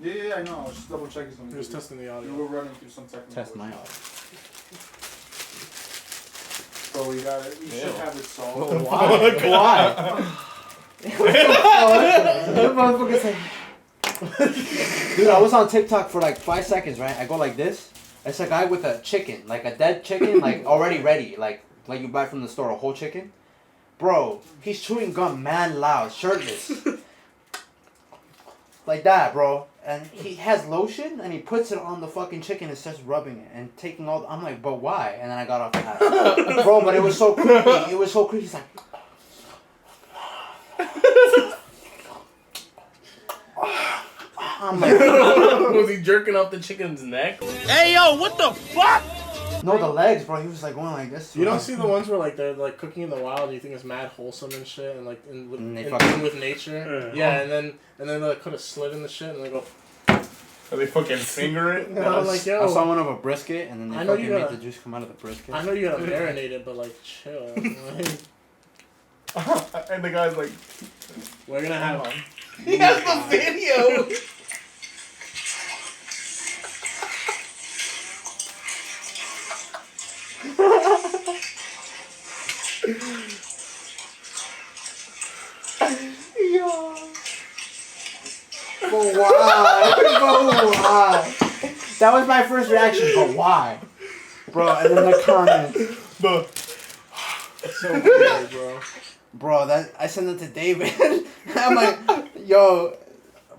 Yeah, I know. I was just double checking something. He was testing the audio. You were running through some technical. Test my audio. So we got it. We should have it solved. Well, why? Dude, I was on TikTok for like 5 seconds, right? I go like this. It's a guy with a chicken, like a dead chicken, like already ready, like you buy from the store, a whole chicken. Bro, he's chewing gum man loud, shirtless. Like that, bro. And he has lotion, and he puts it on the fucking chicken and starts rubbing it and taking all. I'm like, but why? And then I got off the hat. Bro, but it was so creepy. It was so creepy. He's like. I'm like, was he jerking off the chicken's neck? Hey yo, what the fuck? no, the legs, bro. He was like going like this. You don't see the ones where like they're like cooking in the wild and you think it's mad wholesome and shit and like in with nature. Yeah, and then they like put a slit in the shit and they go. Are they fucking finger it? And I'm like, yo. I saw one of a brisket and then they fucking made the juice come out of the brisket. I know you gotta marinate it, but like chill. Like, and the guy's like, we're gonna have. He has the video. Yo. But why? But why? That was my first reaction, but why? Bro, and then the comments. It's so weird, bro. Bro, that I sent it to David. I'm like, yo,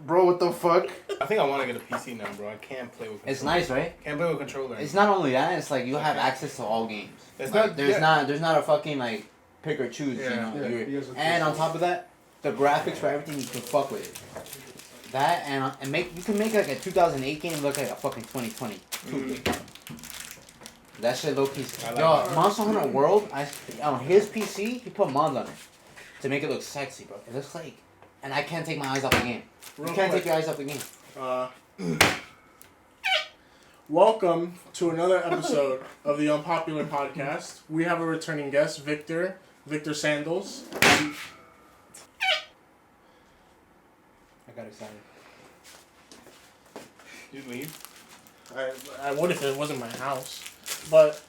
bro, what the fuck? I think I want to get a PC now, bro. I can't play with controller. It's nice, right? Can't play with controller. It's not only that, it's like you have access to all games. It's Like, not. there's not a fucking like pick or choose, Yeah. you know. Yeah, And on top of that, the graphics for everything you can fuck with it. That and you can make like a 2008 game look like a fucking 2022 game. That shit low key. Yo, Monster Hunter World, on his PC, he put mods on it to make it look sexy, bro. It looks like, and I can't take my eyes off the game. You can't take your eyes off the game. Welcome to another episode of the Unpopular Podcast. We have a returning guest, Vic Sandals. I got excited. You leave. I would if it wasn't my house. But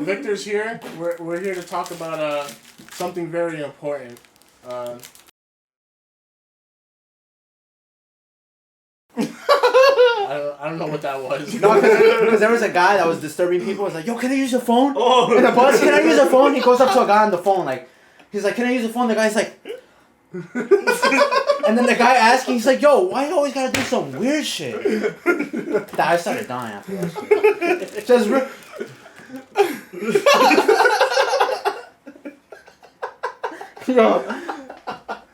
Victor's here. We're here to talk about something very important. I don't know what that was. No, because there was a guy that was disturbing people. He was like, yo, can I use your phone? Oh. In the bus, can I use your phone? He goes up to a guy on the phone, like, he's like, can I use your phone? The guy's like, and then the guy asking, he's like, yo, why you always gotta do some weird shit? I started dying after that shit. Just yo,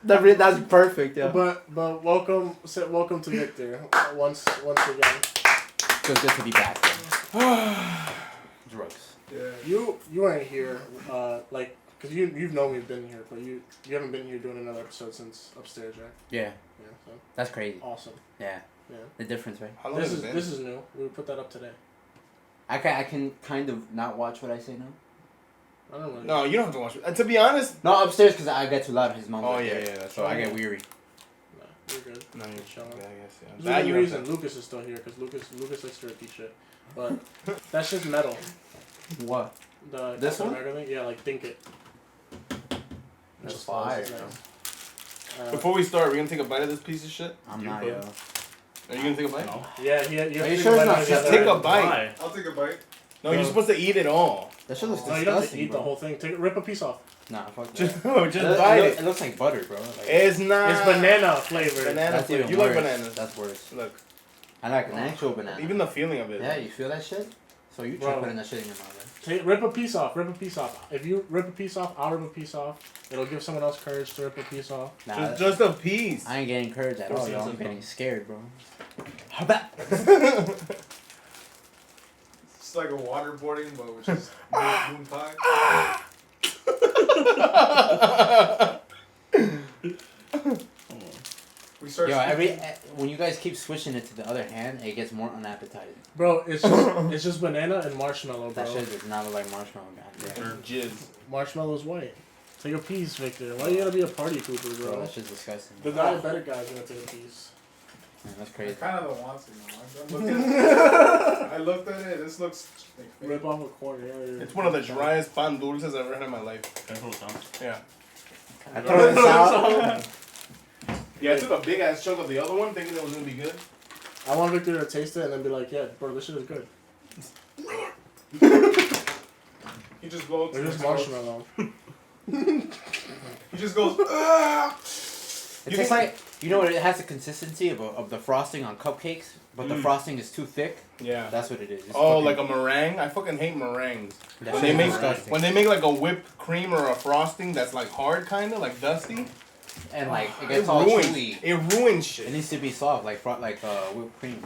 that's perfect, yeah. But welcome to Victor once again. Feels good to be back. Drugs. Yeah. You weren't here, because you've known we've been here, but you haven't been here doing another episode since upstairs, right? Yeah. Yeah. So That's crazy. awesome. Yeah. Yeah. The difference, right? How long has it been? This is new. We put that up today. I can kind of not watch what I say now. I don't know. No, you don't have to watch it. To be honest. No, upstairs because I get too loud. His mom's Oh right yeah, there. yeah. That's So I get weary. No, you're good. No, you're chilling. Yeah, I guess. Yeah. There's That a you reason have Lucas is still here because Lucas likes to repeat shit, but that's just metal. What? The This Captain one? America thing? Yeah, like think it. That's fire. Before we start, we're gonna take a bite of this piece of shit. I'm not, yo. Are you gonna take a bite? No. Yeah, you Are have you to sure it's not Just take a bite. Why? I'll take a bite. No, you're supposed to eat it all. That shit looks No, you don't have to disgusting, eat bro. the whole thing. Rip a piece off. Nah, fuck that. Just It bite looks- it. It looks like butter, bro. Like, It's not. It's banana flavored. Banana that's flavor. even You worse. like bananas? That's worse. Look, I like an actual banana. even the feeling of it. Yeah, you feel that shit? So you try Bro. putting that shit in your mouth, Rip a piece off. Rip a piece off. If you rip a piece off, I'll rip a piece off. It'll give someone else courage to rip a piece off. right? Nah, Just a piece. I ain't getting encouraged at all, Force yo. I'm yourself getting up. scared, bro. It's like a waterboarding, but which is moon pie. We start. Yo, when you guys keep switching it to the other hand, it gets more unappetizing. Bro, it's just banana and marshmallow, bro. That shit does not look like marshmallow, goddamn. Or jizz. Marshmallow's white. Take a piece, Victor. Why you gotta be a party pooper, Bro, bro? that shit's disgusting. The diabetic guy's gonna take a piece. Man, that's crazy. I kind of don't want to. I looked at it. This looks like fake. Rip off a corner. Yeah, It's one of the driest pan dulces I've ever had in my life. Can I throw some? Yeah. I throw this out. Yeah, I took a big ass chunk of the other one thinking it was gonna be good. I want Victor to taste it and then be like, yeah, bro, this shit is good. He just blows. They're just marshmallow. He just goes. It tastes like, you know what, it has the consistency of the frosting on cupcakes, but the frosting is too thick. Yeah. That's what it is. It's Like a meringue? I fucking hate meringues. That When shit they is make disgusting. when they make like a whipped cream or a frosting that's like hard kinda, like dusty, And like, it it gets all ruins chewy. it ruins It shit. needs to be soft, like whipped cream.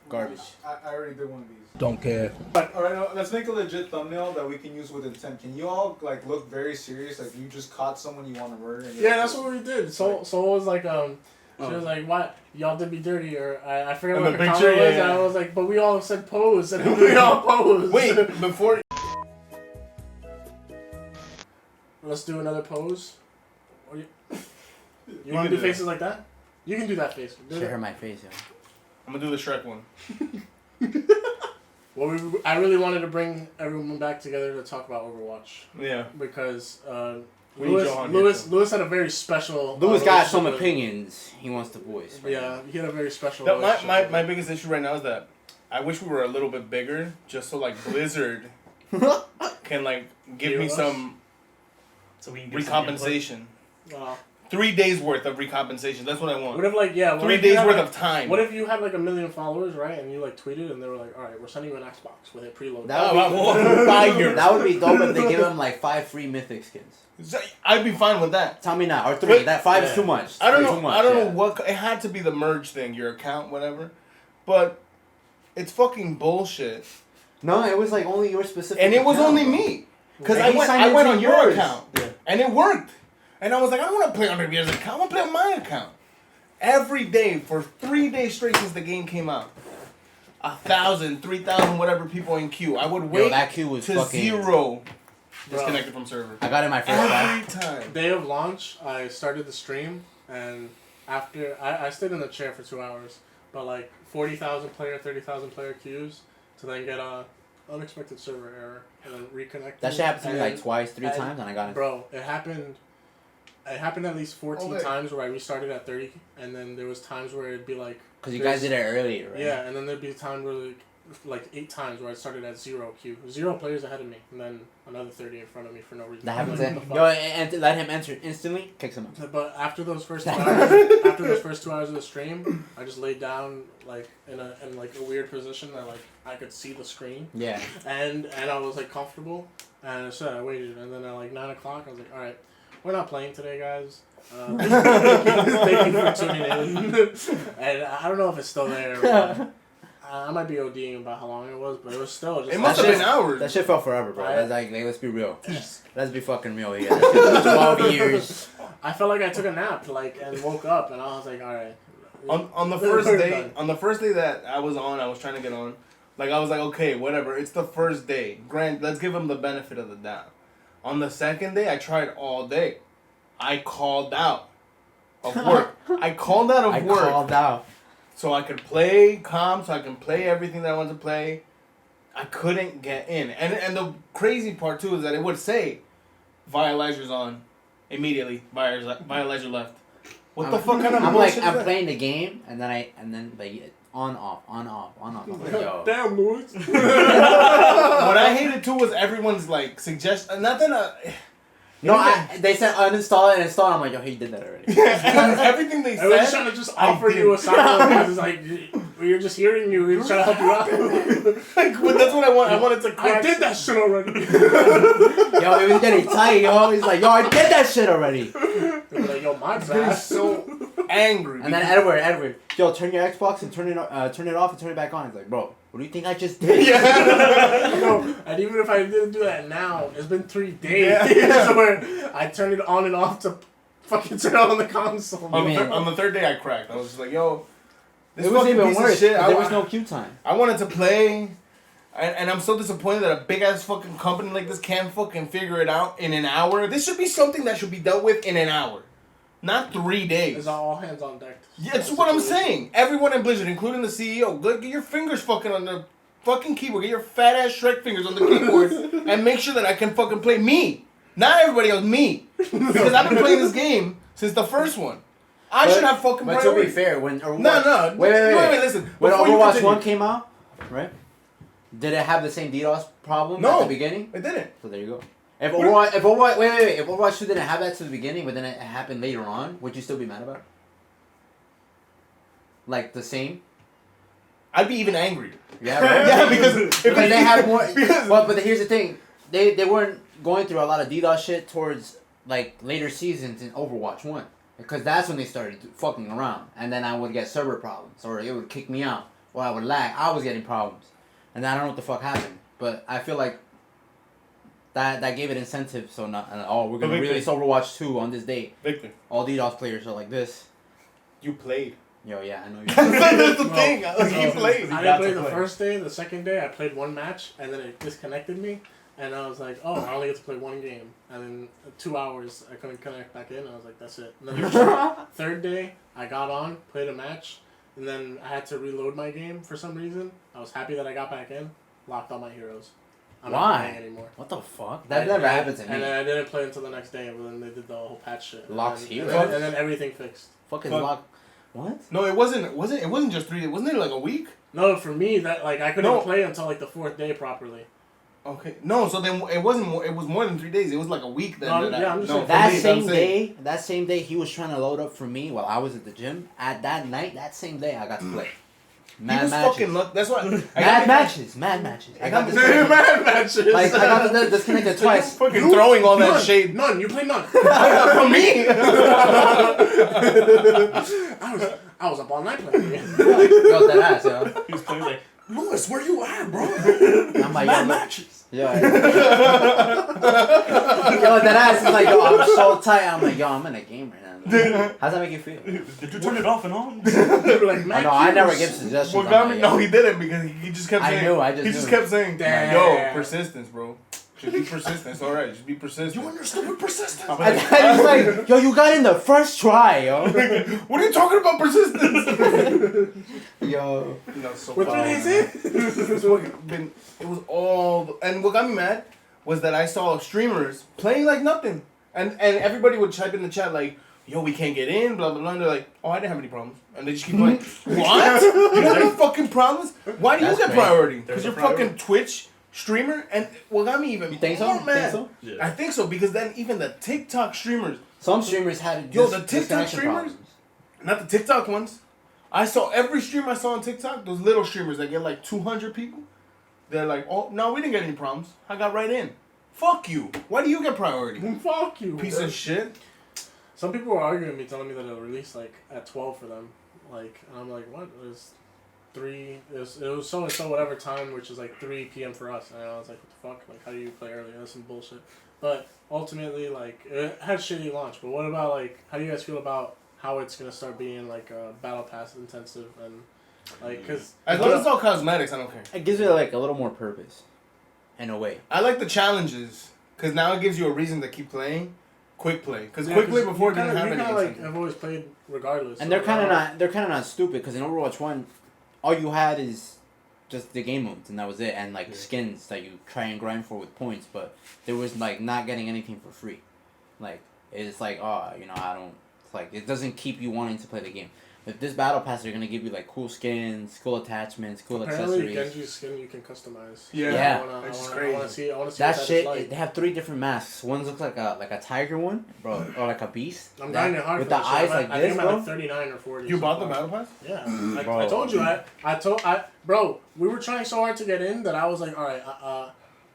Garbage. I already did one of these. Don't care. Alright, let's make a legit thumbnail that we can use with intent. Can you all like look very serious? Like you just caught someone you want to murder. And Yeah, that's what we did. So it was like, she was like, "What? Y'all did me dirty," or I forget And what the the picture, comment was. yeah. And I was like, "But we all said pose, and we all posed." Wait, before Let's do another pose. Or you You want can to do do faces like that? You can do that face. Do Should that. hurt my face, yo. I'm gonna do the Shrek one. Well, I really wanted to bring everyone back together to talk about Overwatch Yeah. because We need Johan here, Lewis had a very special. Lewis got some relationship with- opinions he wants to voice. Right Yeah, he had a very special. My relationship my with- biggest issue right now is that I wish we were a little bit bigger, just so like Blizzard can like give Hear me us? some So we can get some input. recompensation. 3 3 days worth of recompensation. That's what I want. What if like yeah? 3 days worth of time. What if you had like 1 million followers, right? And you like tweeted, and they were like, "All right, we're sending you an Xbox with it preloaded." That would be, that would be dope if they give him like 5 free mythic skins. I'd be fine with that. Tell me now, or 3. Wait, That 5 is yeah. too much. I don't 3 know. Too much, I don't yeah. know what it had to be the merge thing, your account, whatever. But it's fucking bullshit. No, it was like only your specific. And it was account, only bro. me. Because And I he went, signed I went into on your yours. account. Yeah. And it worked. And I was like, I don't want to play on your account. I want to play on my account. Every day for 3 days straight since the game came out. 1,000, 3,000, whatever people in queue. I would wait that queue was to fucking 0 disconnected from server. I got in my first time. Every time. Day of launch, I started the stream, and after I stayed in the chair for 2 hours, but like 40,000 player, 30,000 player queues to then get a unexpected server error and then reconnect. That shit happened to me And like twice, 3 and- times, and I got it. Bro, it happened. It happened at least 14 Oh, wait. times where I restarted at 30, and then there was times where it'd be like. Because you guys did it earlier, right? Yeah, and then there'd be a time where like 8 times where I started at 0 queue, 0 players ahead of me, and then another 30 in front of me for no reason. That happens. I'm like, what the Yo, fuck? and let him enter instantly. Kicks him out. But after those first 2 hours, of the stream, I just laid down like in like a weird position that like I could see the screen, Yeah. and I was like comfortable, and so I waited, and then at like 9 o'clock I was like, all right, we're not playing today, guys. Thank you for tuning in. And I don't know if it's still there. But I might be ODing about how long it was, but it was still just. It must have That been shit- hours. That shit felt forever, bro. Right. That's like, let's be real. Let's be fucking real here. That shit was 12 years. I felt like I took a nap, like, and woke up, and I was like, all right. On the first day that I was trying to get on, like I was like, okay, whatever. It's the first day. Grant, let's give him the benefit of the doubt. On the second day, I tried all day. I called out of work. I called out of work. Called out. So I could play calm, so I can play everything that I wanted to play. I couldn't get in. And the crazy part too is that it would say Violizer's on immediately. Violizer left. What the fuck kind of I'm bullshit like, is I'm that? playing the game, and then like on off. I'm like, yo. Damn, Louis. What I hated too was everyone's like suggestion. Nothing. No, they said uninstall it and install it. I'm like, yo, he did that already. Everything they I was said. trying to just I offer did. you a silent It's like, we were just hearing you. We were trying to help you out. Like, but that's what I want. I wanted to I crack. did that shit already. Yo, it was getting tight, yo. He's like, yo, I did that shit already. They were like, yo, my Getting bad. so angry. And then Edward, yo, turn your Xbox and turn it off and turn it back on. He's like, bro, what do you think I just did? No, and even if I didn't do that now, it's been 3 days where I turned it on and off to fucking turn on the console. on the third day, I cracked. I was just like, yo, this It was fucking even piece worse. of shit. There was no queue time. I wanted to play, and I'm so disappointed that a big ass fucking company like this can't fucking figure it out in an hour. This should be something that should be dealt with in an hour. Not 3 days. It's all hands on deck. Yeah, that's what I'm saying. Everyone in Blizzard, including the CEO, get your fingers fucking on the fucking keyboard. Get your fat ass Shrek fingers on the keyboard and make sure that I can fucking play me. Not everybody else, me. Because I've been playing this game since the first one. I should have fucking But priority. to be fair, when Overwatch... No. Wait, listen. When Before you Overwatch continue. 1 came out, right? Did it have the same DDoS problem No. at the beginning? It didn't. So there you go. If Overwatch 2 didn't have that to the beginning, but then it happened later on, would you still be mad about it? Like the same? I'd be even angrier. Yeah, right? Yeah, because if they have more. because- But here's the thing, they weren't going through a lot of DDoS shit towards like later seasons in Overwatch 1, because that's when they started fucking around, and then I would get server problems, or it would kick me out, or I would lag. I was getting problems, and I don't know what the fuck happened. But I feel like that gave it incentive. So we're gonna Victor. release Overwatch 2 on this date. Victor, All DDoS players are like this. you played. Yo, yeah, I know you. That's the Well, thing. You played. I didn't play the first day. The second day, I played one match, and then it disconnected me. And I was like, oh, I only get to play one game. And then 2 hours, I couldn't connect back in. I was like, that's it. And then the third day, I got on, played a match, and then I had to reload my game for some reason. I was happy that I got back in, locked all my heroes. I'm not Why? playing anymore. What the fuck? That never happened to And me. then I didn't play until the next day, but then they did the whole patch shit. Locks and heroes? then, and then everything fixed. Fucking Fuck. lock. What? No, it wasn't. It wasn't just 3 days. Wasn't it like a week? No, for me, that I couldn't No. play until like the fourth day properly. Okay. No, so then it wasn't. It was more than 3 days. It was like a week. Then. No, that yeah, I'm just saying. for That me, same I'm saying. day, he was trying to load up for me while I was at the gym. At that night, that same day, I got to play. He was fucking lucky. That's why. Mad matches. I got this. Mad matches. Like I got disconnected twice. Fucking throwing all that None. shade. None. You played none. From me. I was up all night playing. Yo, that ass, yo. He was playing like, Lewis, where you at, bro? I'm like, Mad yo, matches. yo, that ass is like, yo, I'm so tight. I'm like, yo, I'm in a game right now. How's that make you feel? did you turn it off and on? Like, I know, I never give suggestions. Well, I'm Gami, like, no, yo. he didn't because he just kept I saying. knew, I just He just knew. kept saying, Damn. "Yo, persistence, bro. Just be persistent. It's all right. Just be persistent." You and your stupid persistence. And then he's like, yo, you got in the first try, yo. What are you talking about persistence? Yo. So We're 3 days in. it was all, and what got me mad was that I saw streamers playing like nothing, and everybody would type in the chat like, "Yo, we can't get in," blah blah blah. And they're like, "Oh, I didn't have any problems," and they just keep playing. What? You didn't have any fucking problems? Why do you That's get crazy. priority? Because There's a you're priority. fucking Twitch streamer, and what got me even You think so? more You mad. think so? Yeah. I think so because then even the TikTok streamers, Some streamers had Yo, the TikTok disconnection streamers? problems. not the TikTok ones. I saw every stream I saw on TikTok, those little streamers that get like 200 people. They're like, "Oh, no, we didn't get any problems. I got right in." Fuck you. Why do you get priority? Fuck you. Piece of shit. Some people were arguing with me, telling me that it'll release like at 12 for them. Like, and I'm like, what? It was 3. It was so and so whatever time, which is like 3 p.m. for us. And I was like, what the fuck? Like, how do you play early? That's some bullshit. But ultimately, like, it had shitty launch. But what about like, how do you guys feel about how it's gonna start being like battle pass intensive and like, cause As long as it's all cosmetics, I don't care. It gives it like a little more purpose, in a way. I like the challenges because now it gives you a reason to keep playing. Quick play, because yeah, quick play 'cause before you didn't kinda- have you any. kinda, like, incentive. I've always played regardless. And so, they're kind of not stupid, because in Overwatch 1, all you had is just the game modes, and that was it, and like skins that you try and grind for with points, but there was like not getting anything for free. Like, it's like, oh, you know, I don't, it's like, it doesn't keep you wanting to play the game. With this battle pass, they're gonna give you like cool skins, cool attachments, cool apparently accessories. Genji's skin you can customize. Yeah. I wanna It's see. crazy. I wanna see That what shit, that's like. they have 3 different masks. One looks like a tiger one, bro, or like a beast. I'm That- dying hard with for the that shit. eyes I'm like at, I this, think I'm bro. at like 39 or 40. You so bought the far. battle pass? Yeah, Bro. I told you. Bro, we were trying so hard to get in that I was like, all right,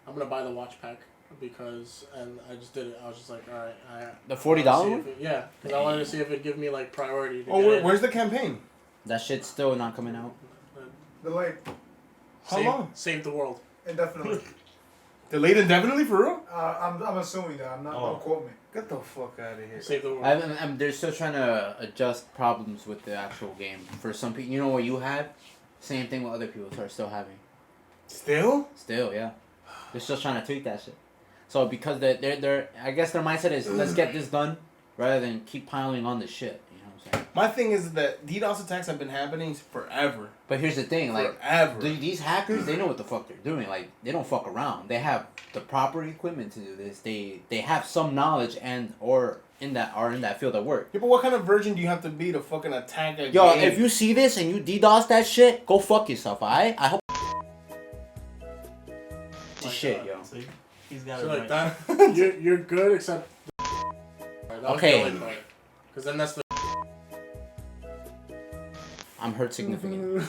I'm gonna buy the watch pack because, and I just did it. I was just like, all right, The $40 one? Yeah, because I wanted to see if it'd give me like priority. To Oh, get in. where's the campaign? That shit's still not coming out. Delayed How long? Save the world. indefinitely. Delayed indefinitely for real? I'm assuming that. I'm not. Oh. Don't quote me. Get the fuck out of here. Save the world. They're still trying to adjust problems with the actual game. For some people, you know what you have? Same thing with other people are still having. Still? Still, yeah. They're still trying to tweak that shit. So because they're I guess their mindset is let's get this done rather than keep piling on the shit. You know what I'm saying? My thing is that DDoS attacks have been happening forever. But here's the thing, like Forever. these hackers, they know what the fuck they're doing. Like they don't fuck around. They have the proper equipment to do this. They have some knowledge and or in that field of work. Yeah, but what kind of virgin do you have to be to fucking attack a Yo, game? if you see this and you DDoS that shit, go fuck yourself, alright? I hope. Shit, yo. See? He's got So it like right. that, you're good except. Okay. Because then that's the. I'm hurt significantly.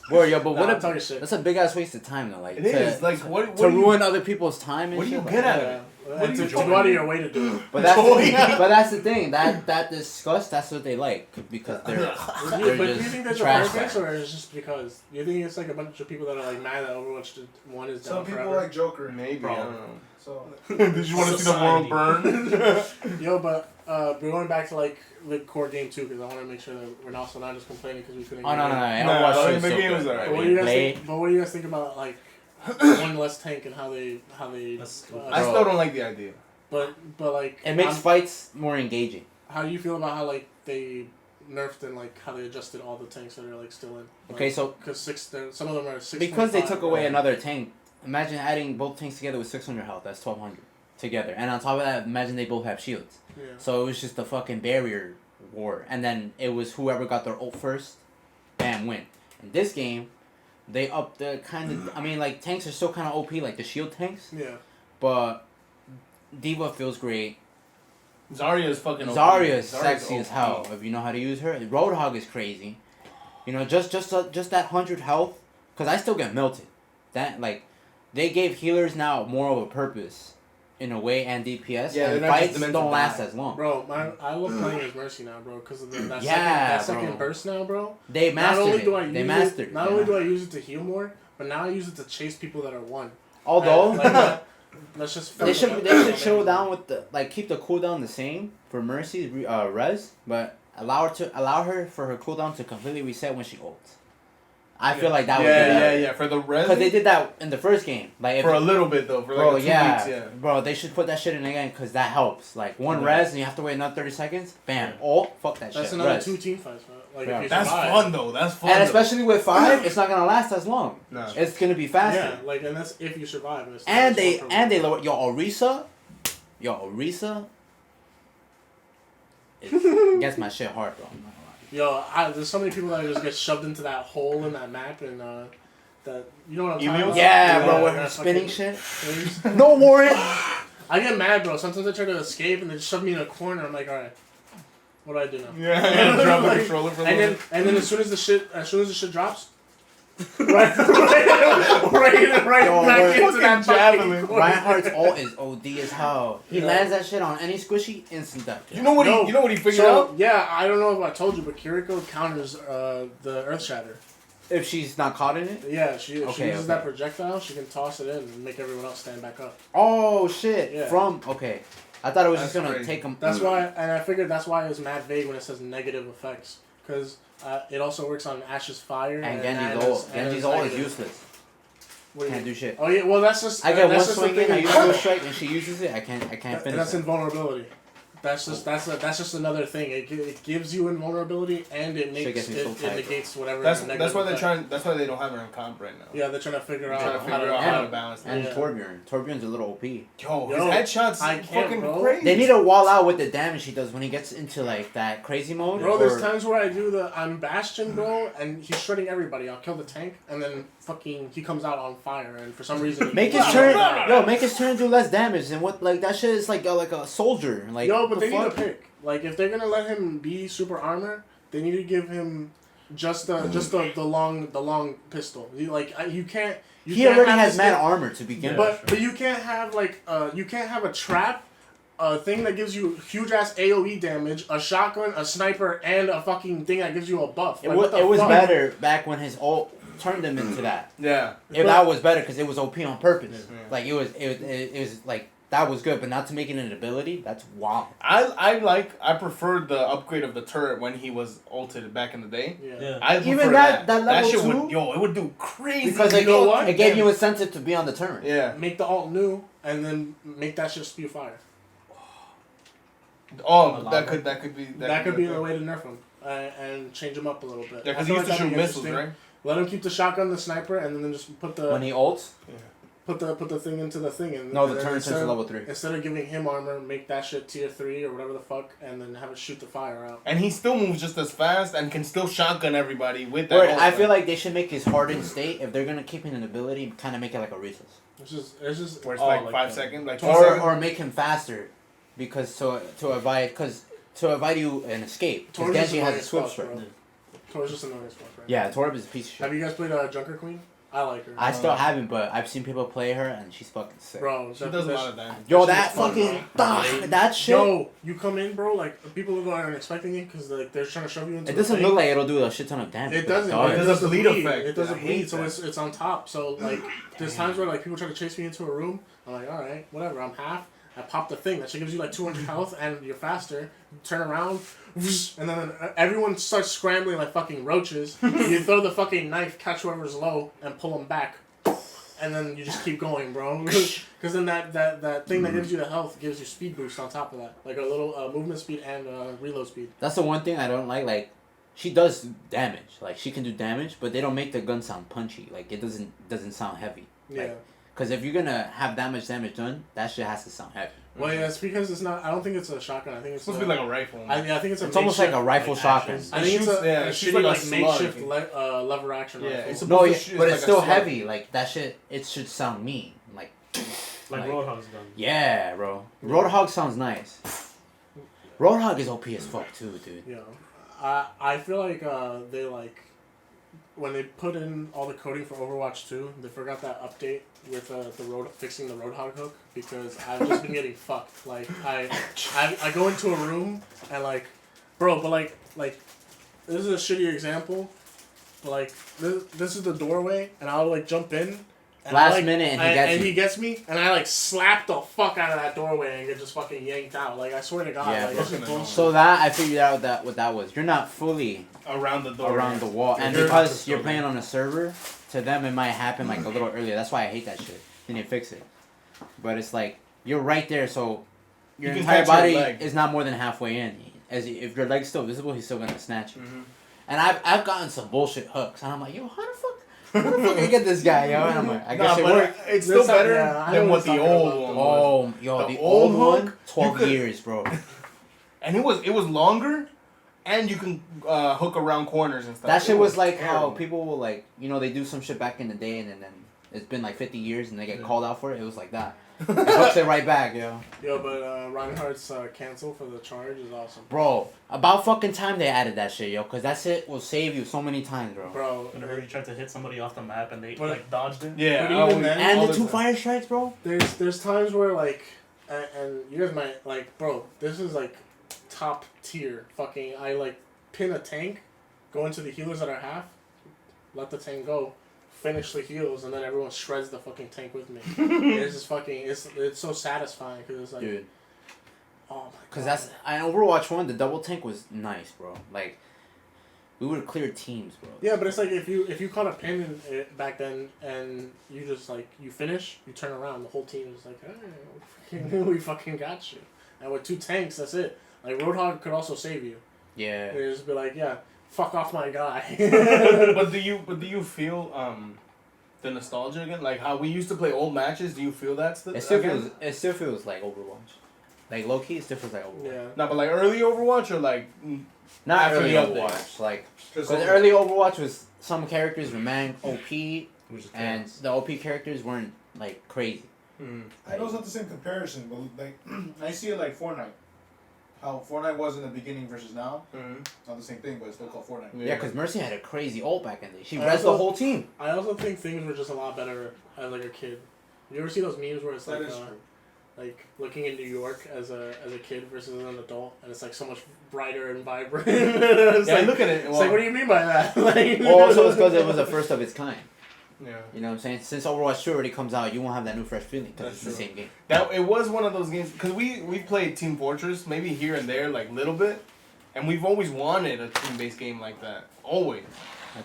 Boy, yo, but what I'm a talking shit. that's a big ass waste of time though. Like It is like what to do you- ruin other people's time and What do shit. you like get that. out of it? And to go out of your way to do it. But that's Joey. but that's the thing. That disgust. That's what they like because they're But they're do you just think there's a trash purpose, bags. or is it just because? Do you think it's like a bunch of people that are like mad that Overwatch 1 is down Some people forever? like Joker. Maybe I don't know. So Did you want to see the world Society. burn? Yo, but we're going back to like the core game too, because I want to make sure that we're not just complaining because we couldn't. Oh no! get it. No, Overwatch I mean, is the so game good. was alright. But what do you guys think? But what do you guys think about like one less tank and how they? That's stupid. I still don't like the idea. But like It makes fights more engaging. how do you feel about how like they nerfed and like how they adjusted all the tanks that are like still in? Okay, so because some of them are 6. because they took away another tank, imagine adding both tanks together with 600 health. That's 1200 together, and on top of that, imagine they both have shields. Yeah. So it was just a fucking barrier war, and then it was whoever got their ult first, bam, win. In this game, they upped the kind of. I mean, like tanks are still kind of OP, like the shield tanks, Yeah. but Diva feels great. Zarya is fucking. Zarya is Zarya's sexy OP. as hell if you know how to use her. Roadhog is crazy. You know, just that 100 health, cause I still get melted. That like, they gave healers now more of a purpose, in a way, and DPS. Yeah, and they're not fights just meant to don't last die. as long. Bro, I love playing as Mercy now, bro, because of that Yeah, second bro. burst now, bro. They mastered Not only do I it. use They mastered. it, not only do I use it to heal more, but now I use it to chase people that are one. Although Like, let's just. they should chill down with the keep the cooldown the same for Mercy's res, but allow her for her cooldown to completely reset when she ults. I feel like that would be better. Yeah. For the res. Because they did that in the first game. Like For a little bit though, for like bro, 2 weeks, yeah. Bro, they should put that shit in again because that helps. Like one Yeah. res and you have to wait another 30 seconds. Bam. Oh, fuck that That's shit. another Res. 2 team fights, bro. Like Yeah. if you That's survive. fun though. That's fun. And though. especially with 5, it's not gonna last as long. No. It's gonna be faster. Yeah, like and that's if you survive. And, it's And it's they lower Orisa it gets my shit hard, bro. I'm not gonna lie. there's so many people that just get shoved into that hole in that map and that you know what I'm talking Emails? about? Yeah, bro, with her that spinning fucking shit. things. No warrant. I get mad, bro. Sometimes I try to escape and they shove me in a corner. I'm like, all right, what do I do now? Yeah, drop the Like, controller for a little bit. And then as soon as the shit drops, right Yo, back into fucking that javelin. fucking corner. Reinhardt's ult is OD as hell. He Yeah. lands that shit on any squishy, instant death. You know what No. he figured So out? yeah, I don't know if I told you, but Kiriko counters the Earth Shatter. If she's not caught in it. Yeah, if she Okay, uses okay. that projectile, she can toss it in and make everyone else stand back up. Oh shit! Yeah. Okay, I thought it was just That's gonna crazy. take him. That's why, and I figured that's why it was mad vague when it says negative effects, because it also works on Ash's fire And Genji's Genji's ult. Genji's ult is negative. useless. What do you Can't mean? do shit. Oh yeah, well that's just I get one that's just the swing in, thing. I use a strike, and she uses it. I can't finish That's it. invulnerability. That's just another thing. It gives you invulnerability and it Shit makes gets me so it tight, negates whatever. That's negative why they're effect. trying. That's why they don't have her in comp right now. Yeah, they're trying to figure They're out trying to figure out how how to to balance that. And Yeah. Torbjorn's a little OP. Yo, his Yo, headshots I can't, fucking bro. crazy. They need to wall out with the damage he does when he gets into like that crazy mode. Bro, there's or- times where I do I'm Bastion, bro, and he's shredding everybody. I'll kill the tank, and then fucking he comes out on fire, and for some reason Make his turn do less damage and what like that shit is like a soldier like. Yo, but the they need to fuck? pick. Like, if they're gonna let him be super armor, they need to give him just the long pistol. You can't. He can't already have has this mad thing- armor to begin with. But you can't have you can't have a trap, a thing that gives you huge ass AOE damage, a shotgun, a sniper, and a fucking thing that gives you a buff. It Like, was what the fuck? better back when his ult turned him into that. Yeah. If that was better because it was OP on purpose. Yeah. Like it was like that was good, but not to make it an ability. That's wild. I preferred the upgrade of the turret when he was ulted back in the day. Yeah. I Even prefer that level shit two? would it would do crazy. Because You know what? it gave you incentive to be on the turn. Yeah. Make the alt new, and then make that shit spew fire. Oh, A that lava. could be That could be the way to nerf him and change him up a little bit. Yeah, I because feel he used to that'd shoot be missiles, interesting. right? Let him keep the shotgun, the sniper, and then just put When the he ults, put the thing into the thing. And no, and the then turn turns to level 3. Instead of giving him armor, make that shit tier 3 or whatever the fuck, and then have it shoot the fire out. And he still moves just as fast and can still shotgun everybody with that. Word, ult. I feel like they should make his hardened state, if they're gonna keep an ability, kind of make it like a Reese's. It's just Where it's all like 5 that. seconds, like 2 Or seconds. make him faster, because to avoid you an escape. Because Torch is Genji has a annoying as swift fuck, strike. bro. Tor's just annoying as fuck, right? Yeah, Torb is a piece of shit. Have you guys played Junker Queen? I like her. I still haven't, but I've seen people play her, and she's fucking sick. Bro, She does a lot of damage. Yo, she's that fun, fucking bro. that shit. Yo, you come in, bro. Like people aren't expecting it because like they're trying to shove you into. It the doesn't thing. look like it'll do a shit ton of damage. It but doesn't. does. It There's does a the bleed bleed. effect. It does I a hate bleed, so that. it's on top. So like, there's times where like people try to chase me into a room. I'm like, all right, whatever. I'm half. I pop the thing. That shit gives you like 200 health, and you're faster. You turn around, whoosh, and then everyone starts scrambling like fucking roaches. You throw the fucking knife, catch whoever's low, and pull them back. And then you just keep going, bro. Because then that thing that gives you the health gives you speed boost on top of that. Like a little movement speed and reload speed. That's the one thing I don't like. Like, she does damage. Like, she can do damage, but they don't make the gun sound punchy. Like, it doesn't sound heavy. Yeah. Because if you're gonna have damage done, that shit has to sound heavy. Well, yeah, it's because it's not. I don't think it's a shotgun. I think it's It's supposed to be like a rifle. I think it's a. It's almost like a makeshift, rifle shotgun. action. I think it's shoots- a, yeah, a it shoots shitty like a makeshift slug. lever action Yeah, rifle. it's No, supposed yeah, to shoot- but it's it's like a still slug. heavy. Like, that shit, it should sound mean. Like Like Roadhog's gun. yeah, bro. Roadhog sounds nice. Roadhog is OP as fuck too, dude. Yeah, I feel like they like when they put in all the coding for Overwatch 2, they forgot that update with fixing the Roadhog hook because I've just been getting fucked. Like I go into a room and like, bro, but like this is a shitty example, but like this is the doorway and I'll like jump in. And Last I, like, minute and he gets and you. he gets me and I like slap the fuck out of that doorway and get just fucking yanked out. Like I swear to God, Yeah, like bro. this is bullshit. So that I figured out what that was. You're not fully Around the door. around the wall, and You're because not you're the playing on a server, to them it might happen like a little earlier. That's why I hate that shit. Then they fix it, but it's like you're right there, so your You can entire catch your body leg. is not more than halfway in. If your leg's still visible, he's still gonna snatch you. Mm-hmm. And I've gotten some bullshit hooks, and I'm like, yo, how the fuck I get this guy, yo? And I'm like, I guess it worked. It's still That's not- better yeah, I than know what what the you're old talking one about, was. Oh, yo, The the old old one, hook, 12 you could- years, bro. And it was longer, and you can hook around corners and stuff. That shit It was like terrible. how people will like, they do some shit back in the day, and then it's been like 50 years, and they get called out for it. It was like that. It hooks it right back, yo. Yo, but Reinhardt's cancel for the charge is awesome. Bro, about fucking time they added that shit, yo, because that shit will save you so many times, bro. Bro, Whenever you tried to hit somebody off the map and they But- like dodged it. Yeah, But I even would- then- And all the two time. fire strikes, bro. there's times where like, and you guys might like, bro, this is like top tier fucking. I like pin a tank, go into the healers that are half, let the tank go, finish the heals, and then everyone shreds the fucking tank with me. It's just fucking. It's so satisfying because it's like, Dude, oh my god. because that's, in Overwatch 1, the double tank was nice, bro. Like, we would clear teams, bro. Yeah, but it's like if you caught a pin in it back then and you just like you finish, you turn around, the whole team is like, hey, we fucking got you. And with 2 tanks, that's it. Like Roadhog could also save you. Yeah. And just be like, yeah, fuck off my guy. but do you feel the nostalgia again? Like how we used to play old matches. Do you feel that still? It still again? feels like Overwatch. Like, low-key, it still feels like Overwatch. Yeah. No, but like early Overwatch or like Not After early the update. Overwatch. Like, Because because early Overwatch was some characters remained OP, Which is and the OP characters weren't, like, crazy. I know it's not the same comparison, but like I see it like Fortnite. How Fortnite was in the beginning versus now. It's not the same thing, but it's still called Fortnite. Yeah, because Mercy had a crazy ult back in the day. She I rezzed the also- whole team. I also think things were just a lot better as like a kid. You ever see those memes where it's That like is true. like looking in New York as a kid versus an adult, and it's like so much brighter and vibrant. It's Yeah, like, look at it. it's like, what do you mean by that? Like, Also, it's because it was the first of its kind. Yeah. You know what I'm saying? Since Overwatch 2 already comes out, you won't have that new fresh feeling because That's it's the true. same game. That it was one of those games because we played Team Fortress maybe here and there like little bit, and we've always wanted a team based game like that always.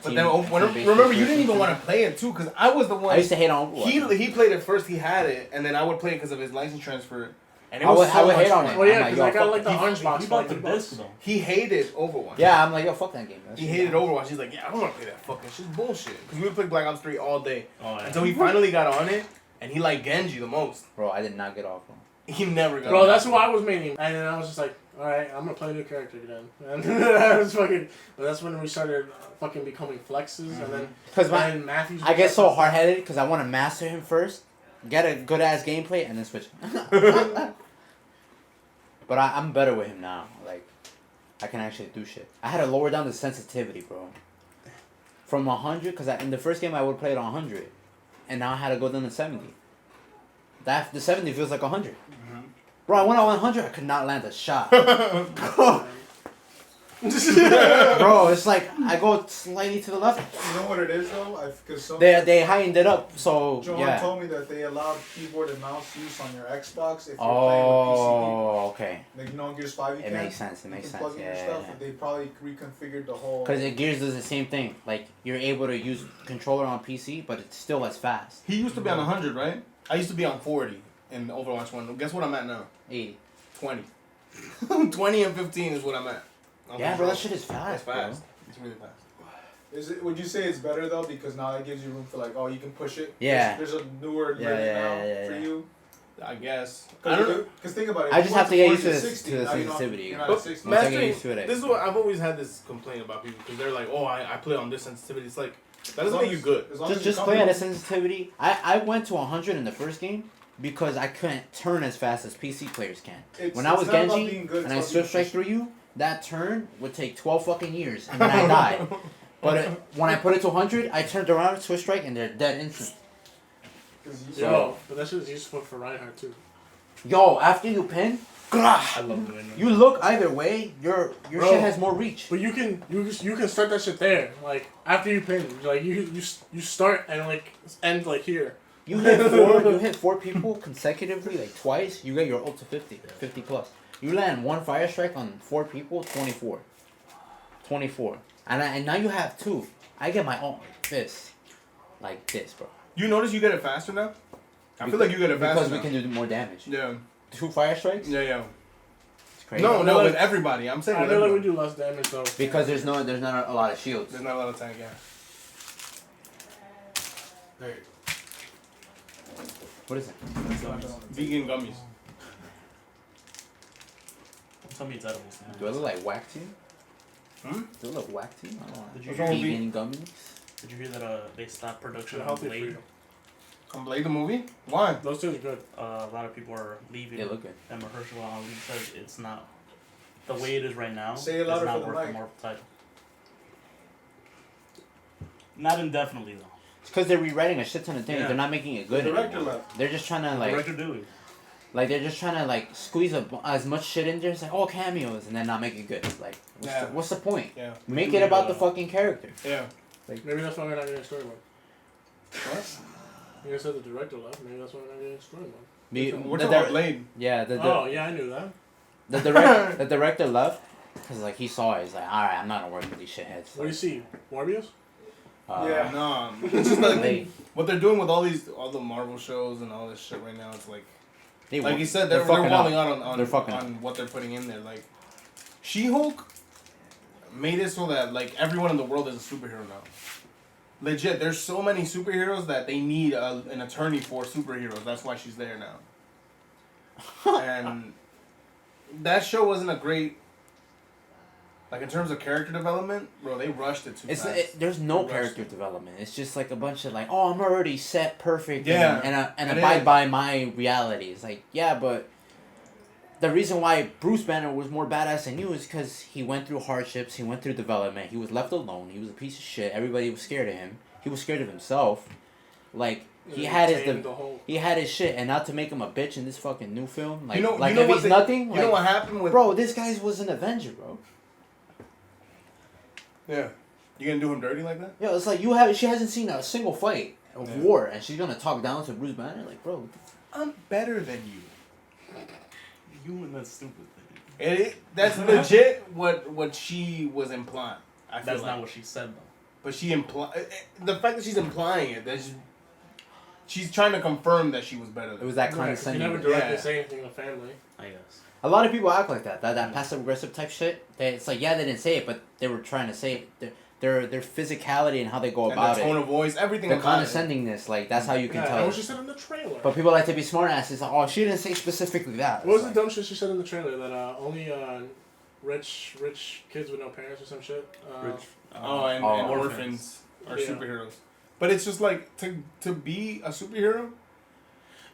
But then remember you didn't even want to play it too because I was the one. I used to hate on Overwatch. He played it first. He had it, and then I would play it because of his license transfer. And it was I would hate much on fun. it. Oh yeah, I'm like, because yo, I got fuck like the that. orange box. He for, like, bought the $2. disc though. He hated Overwatch. Yeah, I'm like, yo, fuck that game. That He shit hated down. Overwatch. He's like, yeah, I don't want to play that fucking shit. Bullshit. Because we would play Black Ops 3 all day. Oh yeah. Until he finally got on it, and he liked Genji the most. Bro, I did not get off, bro. He never got Bro, on that's that. who I was maining. And then I was just like, alright, I'm gonna play a new character again. And I was fucking. But that's when we started fucking becoming flexes. And then. Because And Matthews. I get so hard headed because I want to master him first, get a good ass gameplay, and then switch. But I'm better with him now. Like, I can actually do shit. I had to lower down the sensitivity, bro. From 100, because in the first game I would play it on 100, and now I had to go down to 70. The 70 feels like 100. Bro, I went on 100, I could not land a shot. Bro, it's like I go slightly to the left. You know what it is though? Because They heightened it up, so Johan yeah. told me that they allowed keyboard and mouse use on your Xbox if you're Oh, okay. playing with PCP. Like, you know, on Gears 5 you It can. makes sense. It You makes can sense. plug in your Yeah. stuff, and they probably reconfigured the whole. Because Gears does the same thing. Like, you're able to use controller on PC, but it's still as fast. He used to be on 100, right? I used to be on 40 in Overwatch 1. Guess what I'm at now? 80. 20. 20 and 15 is what I'm at. Yeah, bro, that shit is fast. It's fast. It's really fast. Is it? Would you say it's better though because now that gives you room for like, oh, you can push it. Yeah. There's a newer Yeah, version yeah, now yeah, for yeah. you. I guess. I don't know. Because think about it. I if just you have went to get 40 used to the 60, to the now you're not- sensitivity. you're not But at 60. Once I get mastering, used to it, this is what I've always had this complaint about people because they're like, oh, I play on this sensitivity. It's like, that doesn't make you good. As long Just as you're play at a comfortable. sensitivity. I went to 100 in the first game because I couldn't turn as fast as PC players can. When I was it's not about Genji being good, and it's I about swift strike being through you, that turn would take 12 fucking years and then I die. But when I put it to 100, I turned around, swift strike, and they're dead instant. 'Cause you- Yo, but that shit is useful for Reinhardt too. Yo, after you pin, I love doing it. you look either way, your Bro. shit has more reach. But you can start that shit there. Like after you pin, like you start and like end like here. You hit four people consecutively, like twice, you get your ult to 50 plus. You land one fire strike on 4 people, 24. 24. And now you have 2. I get my own fist. Like this, bro. You notice you get it faster now? I feel like you get it faster Because we now. can do more damage. Yeah. 2 fire strikes? Yeah. It's crazy. No, Like- with everybody. I'm saying I with feel like we everybody. do less damage though. Because there's not a lot of shields. There's not a lot of tank, yeah. Hey, What is it? Vegan gummies. Tell me it's edibles. Man. Do I look like whack to you? Hmm? Do I look whack to you? I don't know. Did you What's wrong with Vegan gummies? Did you hear that they stopped production They're on healthy for Blade? you. On Blade the movie? Why? Those two are good. A lot of people are leaving. They look good. And Mahershala Ali says it's not the way it is right now. Say it it's louder not for the worth mic. the Marvel title. Not indefinitely though. It's because they're rewriting a shit ton of things. Yeah. They're not making it good The director anymore. left. They're just trying to like... Director Dewey. Like, they're just trying to, like, squeeze as much shit in there. It's like, oh, cameos, and then not make it good. Like, what's the point? Yeah. Make do it about need the fucking character. Yeah. Maybe that's why we're not getting a story mode. What? You guys said the director left. Maybe that's why we're not getting a story mode. We're talking about Blade. Yeah, Oh yeah, I knew that. the director left because, like, he saw it. He's like, alright, I'm not gonna work with these shitheads. What do you see? Morbius? Yeah. No. It's just like They, what they're doing with all the Marvel shows and all this shit right now. It's like they you said, they're fucking falling up. out on They're fucking on what they're putting in there. Like She-Hulk made it so that like everyone in the world is a superhero now. Legit, there's so many superheroes that they need an attorney for superheroes. That's why she's there now. And that show wasn't a great, like in terms of character development, bro. They rushed it too fast. There's no They rushed character development. It's just like a bunch of like, oh, I'm already set perfect. Yeah, and it abide is. by my reality. It's like, yeah, but the reason why Bruce Banner was more badass than you is because he went through hardships. He went through development. He was left alone. He was a piece of shit. Everybody was scared of him. He was scared of himself. Like he had his shit, and not to make him a bitch in this fucking new film. Like, if he's nothing. You know what happened with bro? This guy was an Avenger, bro. Yeah. You gonna do him dirty like that? Yeah, it's like she hasn't seen a single fight of war, and she's gonna talk down to Bruce Banner, like, bro. I'm better than you. You and that stupid thing. That's legit what she was implying. I feel That's like. not what she said though. But she the fact that she's implying it, that's just, she's trying to confirm that she was better. It was that You condescending. never directly Yeah. say anything to family. I guess. A lot of people act like that. That passive aggressive type shit. It's like, yeah, they didn't say it, but they were trying to say it. Their physicality and how they go And about the tone of voice, everything. The about it. condescendingness, like that's how you can Yeah, tell. what she said in the trailer. But people like to be smart asses. Like, oh, she didn't say specifically that. What was It's the dumb shit she said in the trailer? That only rich kids with no parents or some shit? And Oh, orphans are Yeah. superheroes. But it's just like to be a superhero,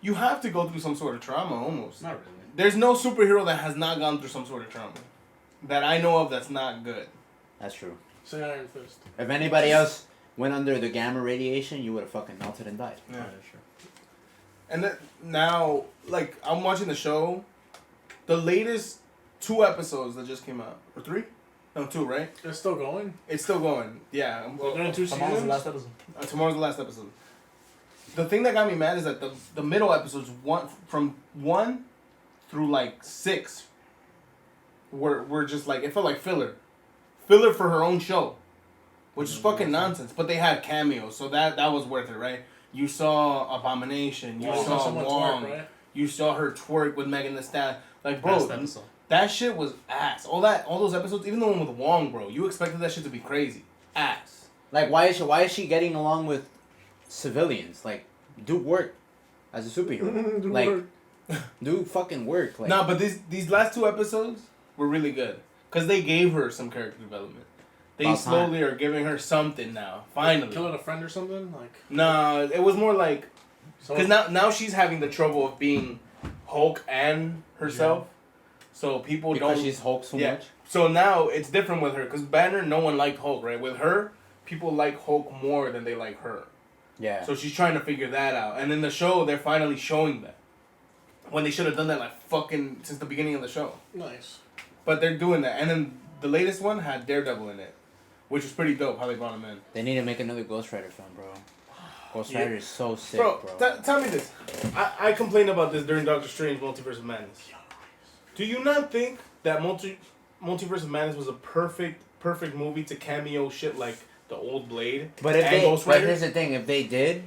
you have to go through some sort of trauma almost. Not really. There's no superhero that has not gone through some sort of trauma that I know of that's not good. That's true. Say Iron Fist. If anybody else went under the gamma radiation, you would have fucking melted and died. Yeah. Sure. And then now, like, I'm watching the show. The latest 2 episodes that just came out. Or 3? No, 2, right? It's still going. It's still going. Yeah. They're doing 2 Tomorrow's seasons. the last episode. Tomorrow's the last episode. The thing that got me mad is that the middle episodes, from 1 through like 6, were just like, it felt like filler. Filler for her own show. Which is fucking nonsense. But they had cameos, so that was worth it, right? You saw Abomination, you saw someone Wong, twerk, right? you saw her twerk with Megan Thee Stallion. Like, bro, Last episode. that shit was ass. All those episodes, even the one with Wong, bro, you expected that shit to be crazy. Ass. Like, why is she getting along with civilians? Like, do work as a superhero. Do like, work. do fucking work. Like, Nah, but these last 2 episodes were really good. Because they gave her some character development. They About slowly are giving her something now. Finally. Killing a friend or something? Like. Nah, it was more like... So Because now she's having the trouble of being Hulk and herself. So people because don't... she's Hulk so Yeah. much. So now it's different with her. Because Banner, no one liked Hulk, right? With her, people like Hulk more than they like her. Yeah. So she's trying to figure that out. And in the show, they're finally showing that. When they should have done that like fucking since the beginning of the show. nice. But they're doing that. And then the latest one had Daredevil in it. Which was pretty dope how they brought him in. They need to make another Ghost Rider film, bro. Ghost Yeah. Rider is so sick, Bro, bro. tell me this. I complained about this during Doctor Strange Multiverse of Madness. Do you not think that Multiverse of Madness was a perfect movie to cameo shit like the old Blade But if and they, Ghost but Rider? here's the thing: if they did,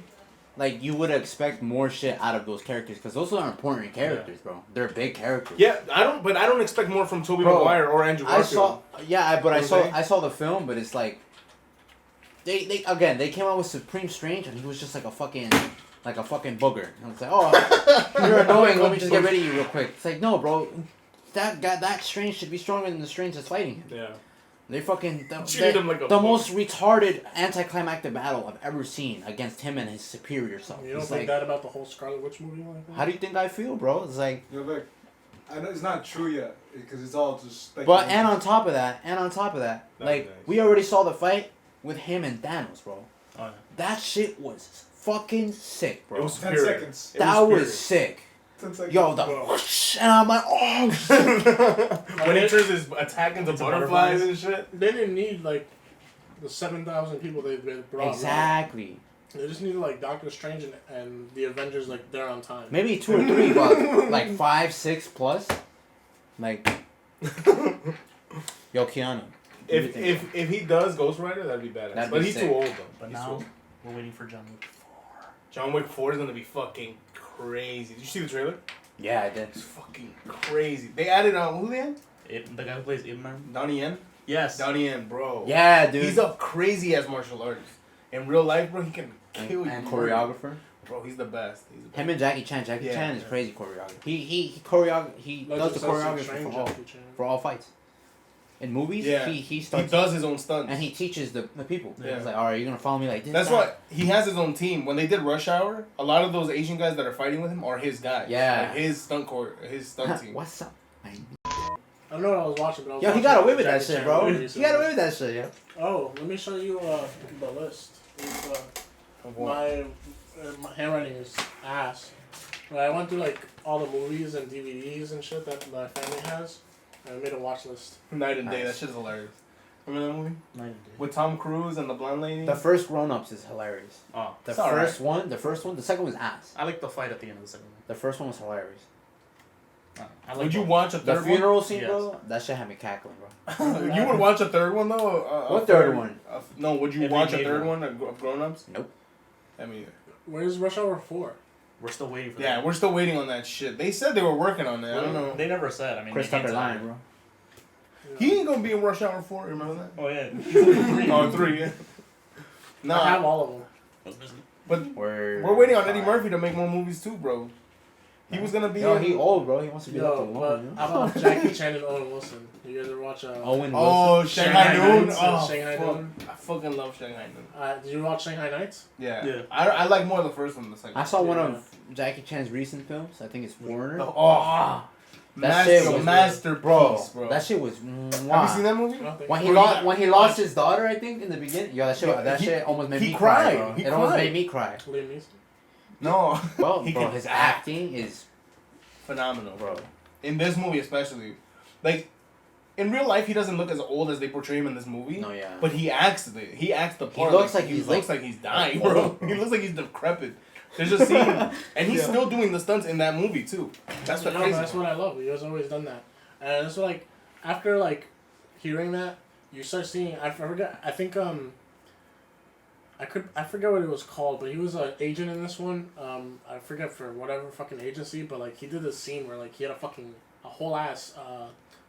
like, you would expect more shit out of those characters because those are important characters, bro. They're big characters. Yeah, I don't expect more from Tobey Bro, Maguire or Andrew I Garfield. I saw the film, but it's like they came out with Supreme Strange and he was just like a fucking booger. And it's like, oh, you're annoying. Let me just get rid of you real quick. It's like, no, bro, that Strange should be stronger than the Strange that's fighting him. Yeah. They fucking Treated him like a the booger. most retarded anticlimactic battle I've ever seen against him and his superior self. You don't It's think like, that about the whole Scarlet Witch movie like that? how do you think I feel, bro? It's like, You know, like, I know it's not true yet because it's all just. but and on top of that, That's like, nice. we already saw the fight with him and Thanos, bro. Oh, yeah. That shit was fucking sick, bro. It was 10 superior. seconds. It that superior. was sick. 10 seconds. Yo, the Bro. whoosh, and I'm like, oh shit. When he turns his attack into butterflies and shit. They didn't need like the 7,000 people they brought. Exactly. They just needed like Doctor Strange and the Avengers like there on time. Maybe 2 or 3, but like 5, 6 plus. Like, yo, Keanu. If he does Ghost Rider, that'd be badass. That'd But be he's sick. too old though. But He's now too old. we're waiting for John Wick 4. John Wick 4 is gonna be fucking crazy. Did you see the trailer? Yeah, I did. It's fucking crazy. They added who they had? The guy who plays Ip Man. Donnie Yen. Yes. Donnie Yen, bro. Yeah, dude. He's a crazy ass martial artist. In real life, bro, he can kill you. and choreographer. Bro, he's the best. He's the best. Him and Jackie Chan. Jackie Yeah, Chan is yeah. crazy choreographer. He does the choreography for all fights. In movies, Yeah. he He starts does his own stunts. and he teaches the people. Yeah. He's like, all right, you're gonna follow me like this. That's that." why he has his own team. When they did Rush Hour, a lot of those Asian guys that are fighting with him are his guys. Yeah. Like his stunt team. What's up? Man? I don't know what I was watching, but I was Yo, he watching got away with Jackie that shit, Chan bro. movie He recently. got away with that shit, yeah. Oh, let me show you the list. It's, my handwriting is ass. But I went through like all the movies and DVDs and shit that my family has, and I made a watch list. Night and Day. Nice. That shit is hilarious. Remember that movie? No, you did. With Tom Cruise and the blonde lady? The first Grown Ups is hilarious. Oh. The It's alright. first one, the second one was ass. I like the fight at the end of the second one. The first one was hilarious. I like Would you both. watch a The third funeral scene, Yes. bro, that shit had me cackling, bro. one? You would watch a third one though? What third one? No, would you If they watch a made third one. one of Grown Ups? Nope. I mean, Where's Rush Hour 4? We're still waiting for Yeah, that. we're still waiting on that shit. They said they were working on it. I don't know. They never said. I mean, Chris they hinted Tucker at lying, it. bro. He ain't gonna be in Rush Hour 4. Remember that? Oh yeah. Oh, 3. Yeah. No, I have all of them. but We're we're waiting on Eddie Murphy to make more movies too, bro. He was gonna be. Yo, in... he old, bro. He wants to be left Yo, alone. but You know? how about Jackie Chan and Owen Wilson? You guys ever watch Owen Wilson. Oh, Shanghai Noon. Nights, Oh, Shanghai fuck. Noon. I fucking love Shanghai Noon. Did you watch Shanghai Nights? Yeah. Yeah. I like more the first one than the second. I saw one Yeah. of Jackie Chan's recent films. I think it's Foreigner. Oh, That shit was masterpiece, bro, bro. that shit was. Have you seen that movie? I don't think When so. he Bro, lost, when he lost his daughter, I think in the beginning. Yo, that shit, Yeah, that he- shit almost made he me cried. cry, bro. He It almost cried. made me cry. Liam Neeson? No. Well, He bro, can his act. acting is Phenomenal, bro. In this movie especially. Like, in real life, he doesn't look as old as they portray him in this movie. No, yeah. But he acts the part. He looks like he's looks like- like he's dying, like bro. old, bro. He looks like he's decrepit. There's a scene, and he's still doing the stunts in that movie too. That's the No, crazy. That's part. what I love. He has always done that. And it's like, after like, hearing that, you start seeing, I forgot, I think, I forget what it was called, but he was an agent in this one. I forget for whatever fucking agency, but like, he did a scene where like, he had a whole ass,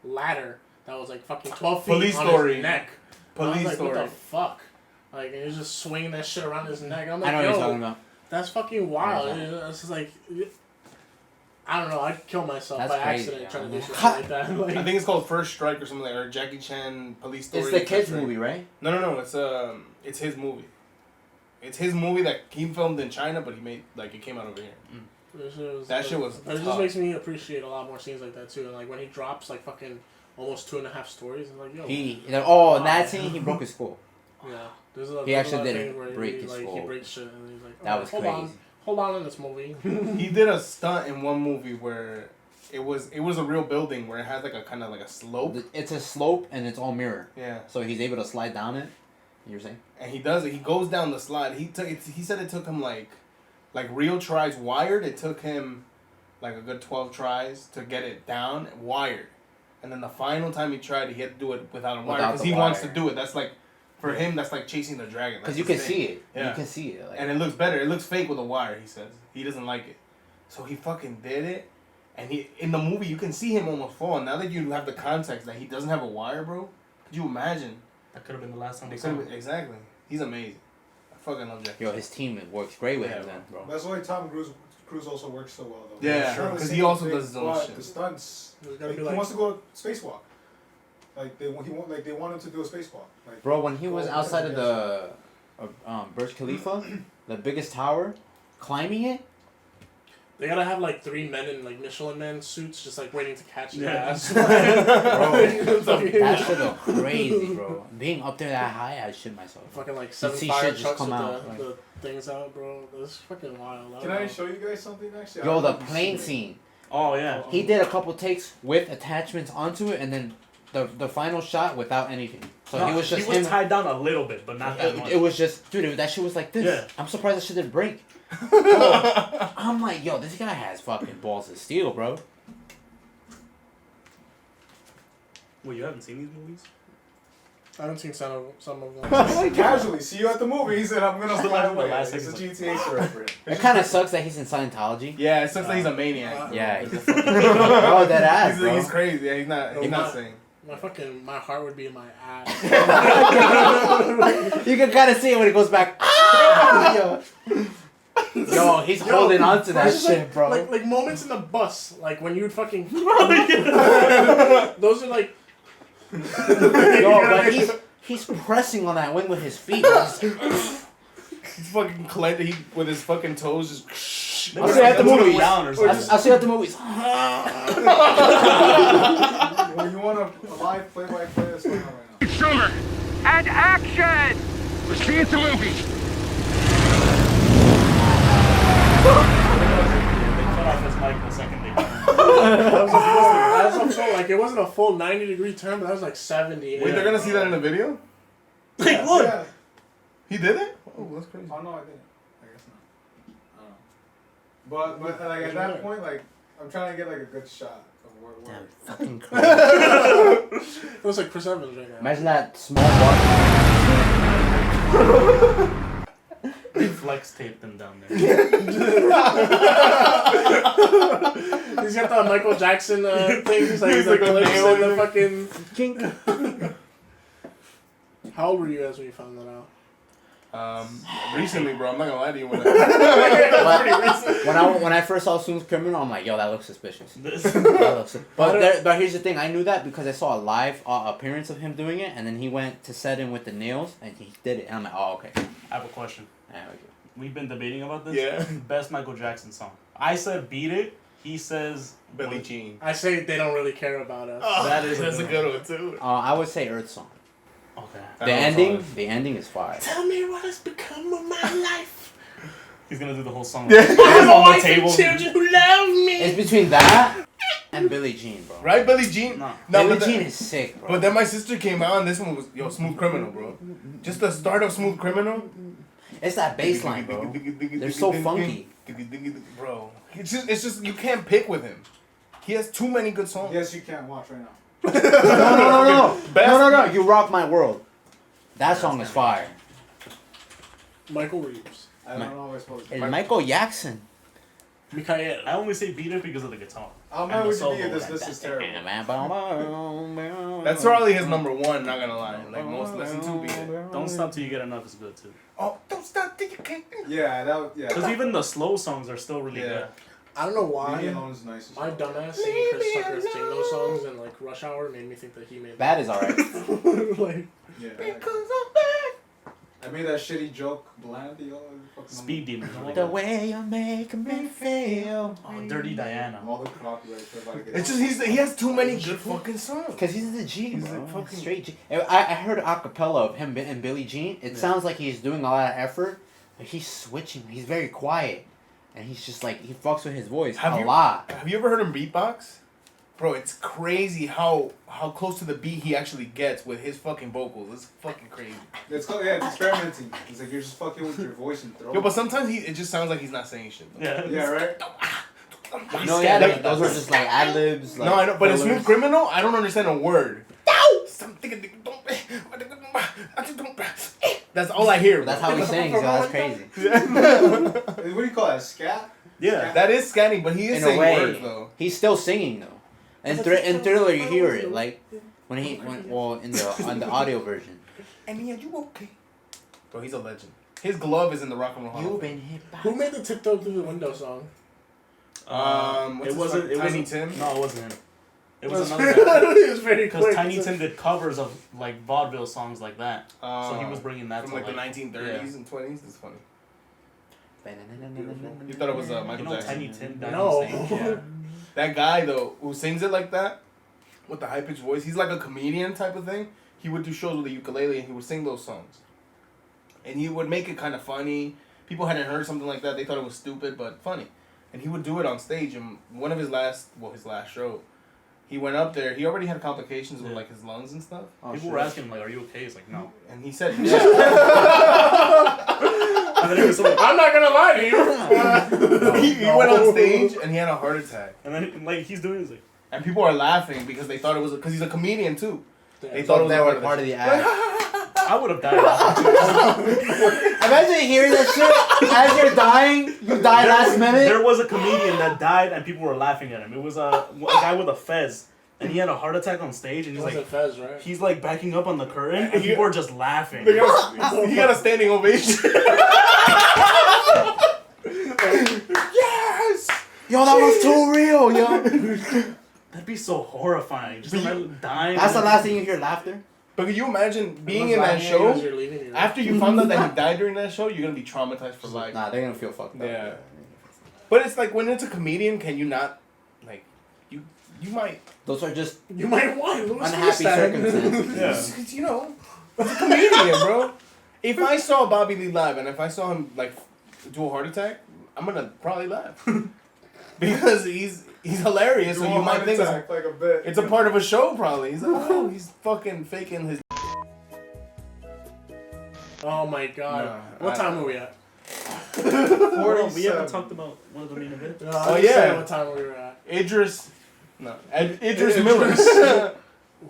ladder that was like fucking 12 feet Police on Story. his neck. And I was Police like, Story. what the fuck? Like, and he was just swinging that shit around his neck. I'm like, I know what yo, you're talking about. that's fucking wild. I know. It's just like, I don't know. I'd kill myself That's by crazy, accident yeah. trying to do shit like that. Like, I think it's called First Strike or something like, or Jackie Chan Police Story. It's the First kids Strike. movie, right? No. It's his movie. It's his movie that he filmed in China, but he made it came out over here. That shit was It just tough. makes me appreciate a lot more scenes like that too. And like when he drops like fucking almost 2.5 stories, I'm like, yo. In that scene, he broke his skull. Yeah. There's He actually a lot of didn't things where break he, his like, he skull. breaks shit and he's like, That was hold crazy. on. Hold on in this movie. He did a stunt in one movie where it was a real building where it had like a kind of like a slope. It's a slope and it's all mirror, Yeah. so he's able to slide down it. You were saying? And he does it. He goes down the slide. He said it took him like real tries wired. It took him like a good 12 tries to get it down wired. And then the final time he tried, he had to do it without a wire Without because the he wants to wire. do it. That's like for him. That's like chasing the dragon. Because That's you his can thing. see it. Yeah. You can see it. Like, And it looks better. It looks fake with a wire. He says he doesn't like it, so he fucking did it. And he in the movie you can see him almost fall. Now that you have the context that he doesn't have a wire, bro, could you imagine? That could have been the last time we It saw could've him. been- exactly. He's amazing. I fucking love Jackie. yo, his team works great with Yeah, him then, bro. That's why Tom Cruise also works so well, though. Yeah, Sure, 'cause the he same also thing, does his own but shit. The stunts. There's gotta Like, be he like, wants to go spacewalk. They want him to do a spacewalk. Like, Bro, when he was go- outside of the Burj Khalifa, the biggest tower, climbing it, they gotta have like 3 men in like Michelin Man suits just like waiting to catch the Yeah. ass. bro, Fucking- that shit look crazy, bro. Being up there that high, I shit myself. Bro. Fucking like 7 see fire shit just trucks come with out, the, the things out, bro. That's fucking wild. Can I show you guys something actually? I Yo, don't the know if you've plane seen it. scene. Oh yeah. He did a couple takes with attachments onto it, and then the final shot without anything. So No, he was just he was him. tied down a little bit, but not that much. It was just, dude, that shit was like this. Yeah. I'm surprised that shit didn't break. Bro, I'm like, yo, this guy has fucking balls of steel, bro. Wait, you haven't seen these movies? I haven't seen some of them. Casually, see you at the movies, and I'm gonna fly The away. last It's a thing GTA story for him. It kind of sucks that he's in Scientology. Yeah, it sucks that he's a maniac. Bro. Yeah, he's a fucking bro, that ass, bro. He's crazy. Yeah, he's not. He's not saying. My heart would be in my ass. You can kind of see it when it goes back. Ah! Yo, he's holding on to that It's just shit, like, bro. Like moments in the bus, like when you'd fucking. Those are like. Yo, but he's pressing on that wing with his feet. Bro. He's fucking clenched with his fucking toes just. I'll see you at the movies. Down or I'll something. see you at the movies. Well, you want a live play-by-play? That's going on right now. Schumer, and action! We'll see you at the movie. They cut off his mic the second they That was a full, like it wasn't a full 90-degree turn, but that was like 70. Wait, they're gonna see that in the video? Like, look! Yeah. He did it? Oh, that's crazy. Oh no, I didn't. I guess not. I don't know. But like at that point, like I'm trying to get like a good shot of where. Damn, fucking crazy. It was like Chris Evans right now. Imagine that small water. He flexed taped them down there. He's got the Michael Jackson things, like He's the like a clips nail and the in it. fucking. Kink. How old were you guys when you found that out? Recently, bro. I'm not gonna lie to you. When I first saw Smooth Criminal, I'm like, yo, that looks suspicious. This- But here's the thing, I knew that because I saw a live appearance of him doing it, and then he went to set in with the nails, and he did it, and I'm like, oh, okay. I have a question. Yeah, okay. We've been debating about this. Yeah. Best Michael Jackson song. I said Beat It. He says Billie Jean. I say they don't really care about us. That's a good one too. I would say Earth Song. Okay. The ending is fire. Tell me what has become of my life. He's gonna do the whole song. I Hands have a on the wife and table. children who love me. It's between that and Billie Jean, bro. Right, Billie Jean? No. Billie but Jean is sick, bro. But then my sister came out and this one was, Smooth Criminal, bro. Just the start of Smooth Criminal. It's that bass line, bro. They're so funky. Bro. It's just, you can't pick with him. He has too many good songs. Yes, you can't watch right now. No. You Rock My World. That song is fire. Michael Reeves. I don't know what I'm supposed to It's Michael Jackson. Mikael. I only say Beat It because of the guitar. I'm And not the with solo. you. This is terrible. That's probably his number one, not gonna lie. Like most listen to Beat It. Don't Stop Till You Get Enough is good too. Oh, don't stop till you can't. Yeah, Because even the slow songs are still really Yeah. good. I don't know why. Leave Me Alone is nice. as My well. dumbass singing Chris Tucker sing those songs and like Rush Hour made me think that he made That is alright. like Yeah. Because I'm back. I made that shitty joke, Bland, yo. Fucking Speed Demon. I like The that. way you make me feel. Oh, Dirty Diana. All the copyrights are about to get. It's just he has too many good fucking songs. Cause he's the G, He's bro. like fucking- Straight G. I heard a cappella of him and Billie Jean. It sounds like he's doing a lot of effort, but he's switching. He's very quiet, and he's just like he fucks with his voice a lot. Have you ever heard him beatbox? Bro, it's crazy how close to the beat he actually gets with his fucking vocals. It's fucking crazy. It's called, yeah, it's experimenting. It's like you're just fucking with your voice and throat. Yo, but sometimes it just sounds like he's not saying shit. Though. Yeah. Yeah, right? No, yeah, those are just like ad libs. Like, No, I know, but in fillers. Smooth Criminal, I don't understand a word. That's all I hear. That's how he sings. So that's crazy. What do you call that? Scat? Yeah. That is scanning, but he is In a saying way, words though. he's still singing though. And in Thriller, you hear it like when in the audio version. And yeah, you okay? Bro, he's a legend. His glove is in the Rock and Roll Hall of You've Fame. been hit by. Who made the Tiptoe Through the Window song? What's It his wasn't. It fuck- Tiny wasn't Tim? No, it wasn't him. It was another guy. It was very Because quick. Tiny Tim did covers of like vaudeville songs like that, so he was bringing that from to like the like 1930s and 20s. That's funny. You You thought it was You Michael know, Jackson. Tiny Tim died No. on stage. Yeah. That guy though, who sings it like that, with the high pitched voice, he's like a comedian type of thing. He would do shows with a ukulele and he would sing those songs, and he would make it kind of funny. People hadn't heard something like that; they thought it was stupid but funny, and he would do it on stage. And one of his last show, he went up there. He already had complications with Yeah. like his lungs and stuff, People were asking him like, "Are you okay?" He's like, "No." and he said, And then he was like, I'm not gonna lie to you. he went on stage and he had a heart attack, and then like he's doing, he's like, and people are laughing because they thought it was because he's a comedian too. They thought thought it was they a were part of the act. I would have died. After Imagine hearing that shit as you're dying. You die last minute. There was a comedian that died and people were laughing at him. It was a guy with a fez, and he had a heart attack on stage, and It was a Fez, right? he's like backing up on the curtain, and people were just laughing. He got a standing ovation. Yes! Yo, that was too real, yo. That'd be so horrifying. Just imagine dying. That's the last thing you hear. Laughter. But can you imagine being Everyone's in that laughing at you show? as you're leaving, you're After you found out that he died during that show, you're gonna be traumatized for life. Nah, they're gonna feel fucked up. Yeah. But it's like when it's a comedian, can you not, like, you might, Those are just You might want to unhappy circumstances. Yeah. it's, you know, it's a comedian, bro. If I saw Bobby Lee live and if I saw him like do a heart attack, I'm gonna probably laugh because he's hilarious. So you might think like a bit. it's a part of a show. Probably he's like, oh, he's fucking faking his. Oh my god. Nah, What I time don't are we at? Hold on, we haven't talked about one of the main events. No, Oh, I just yeah. say what time we were at. Idris Miller.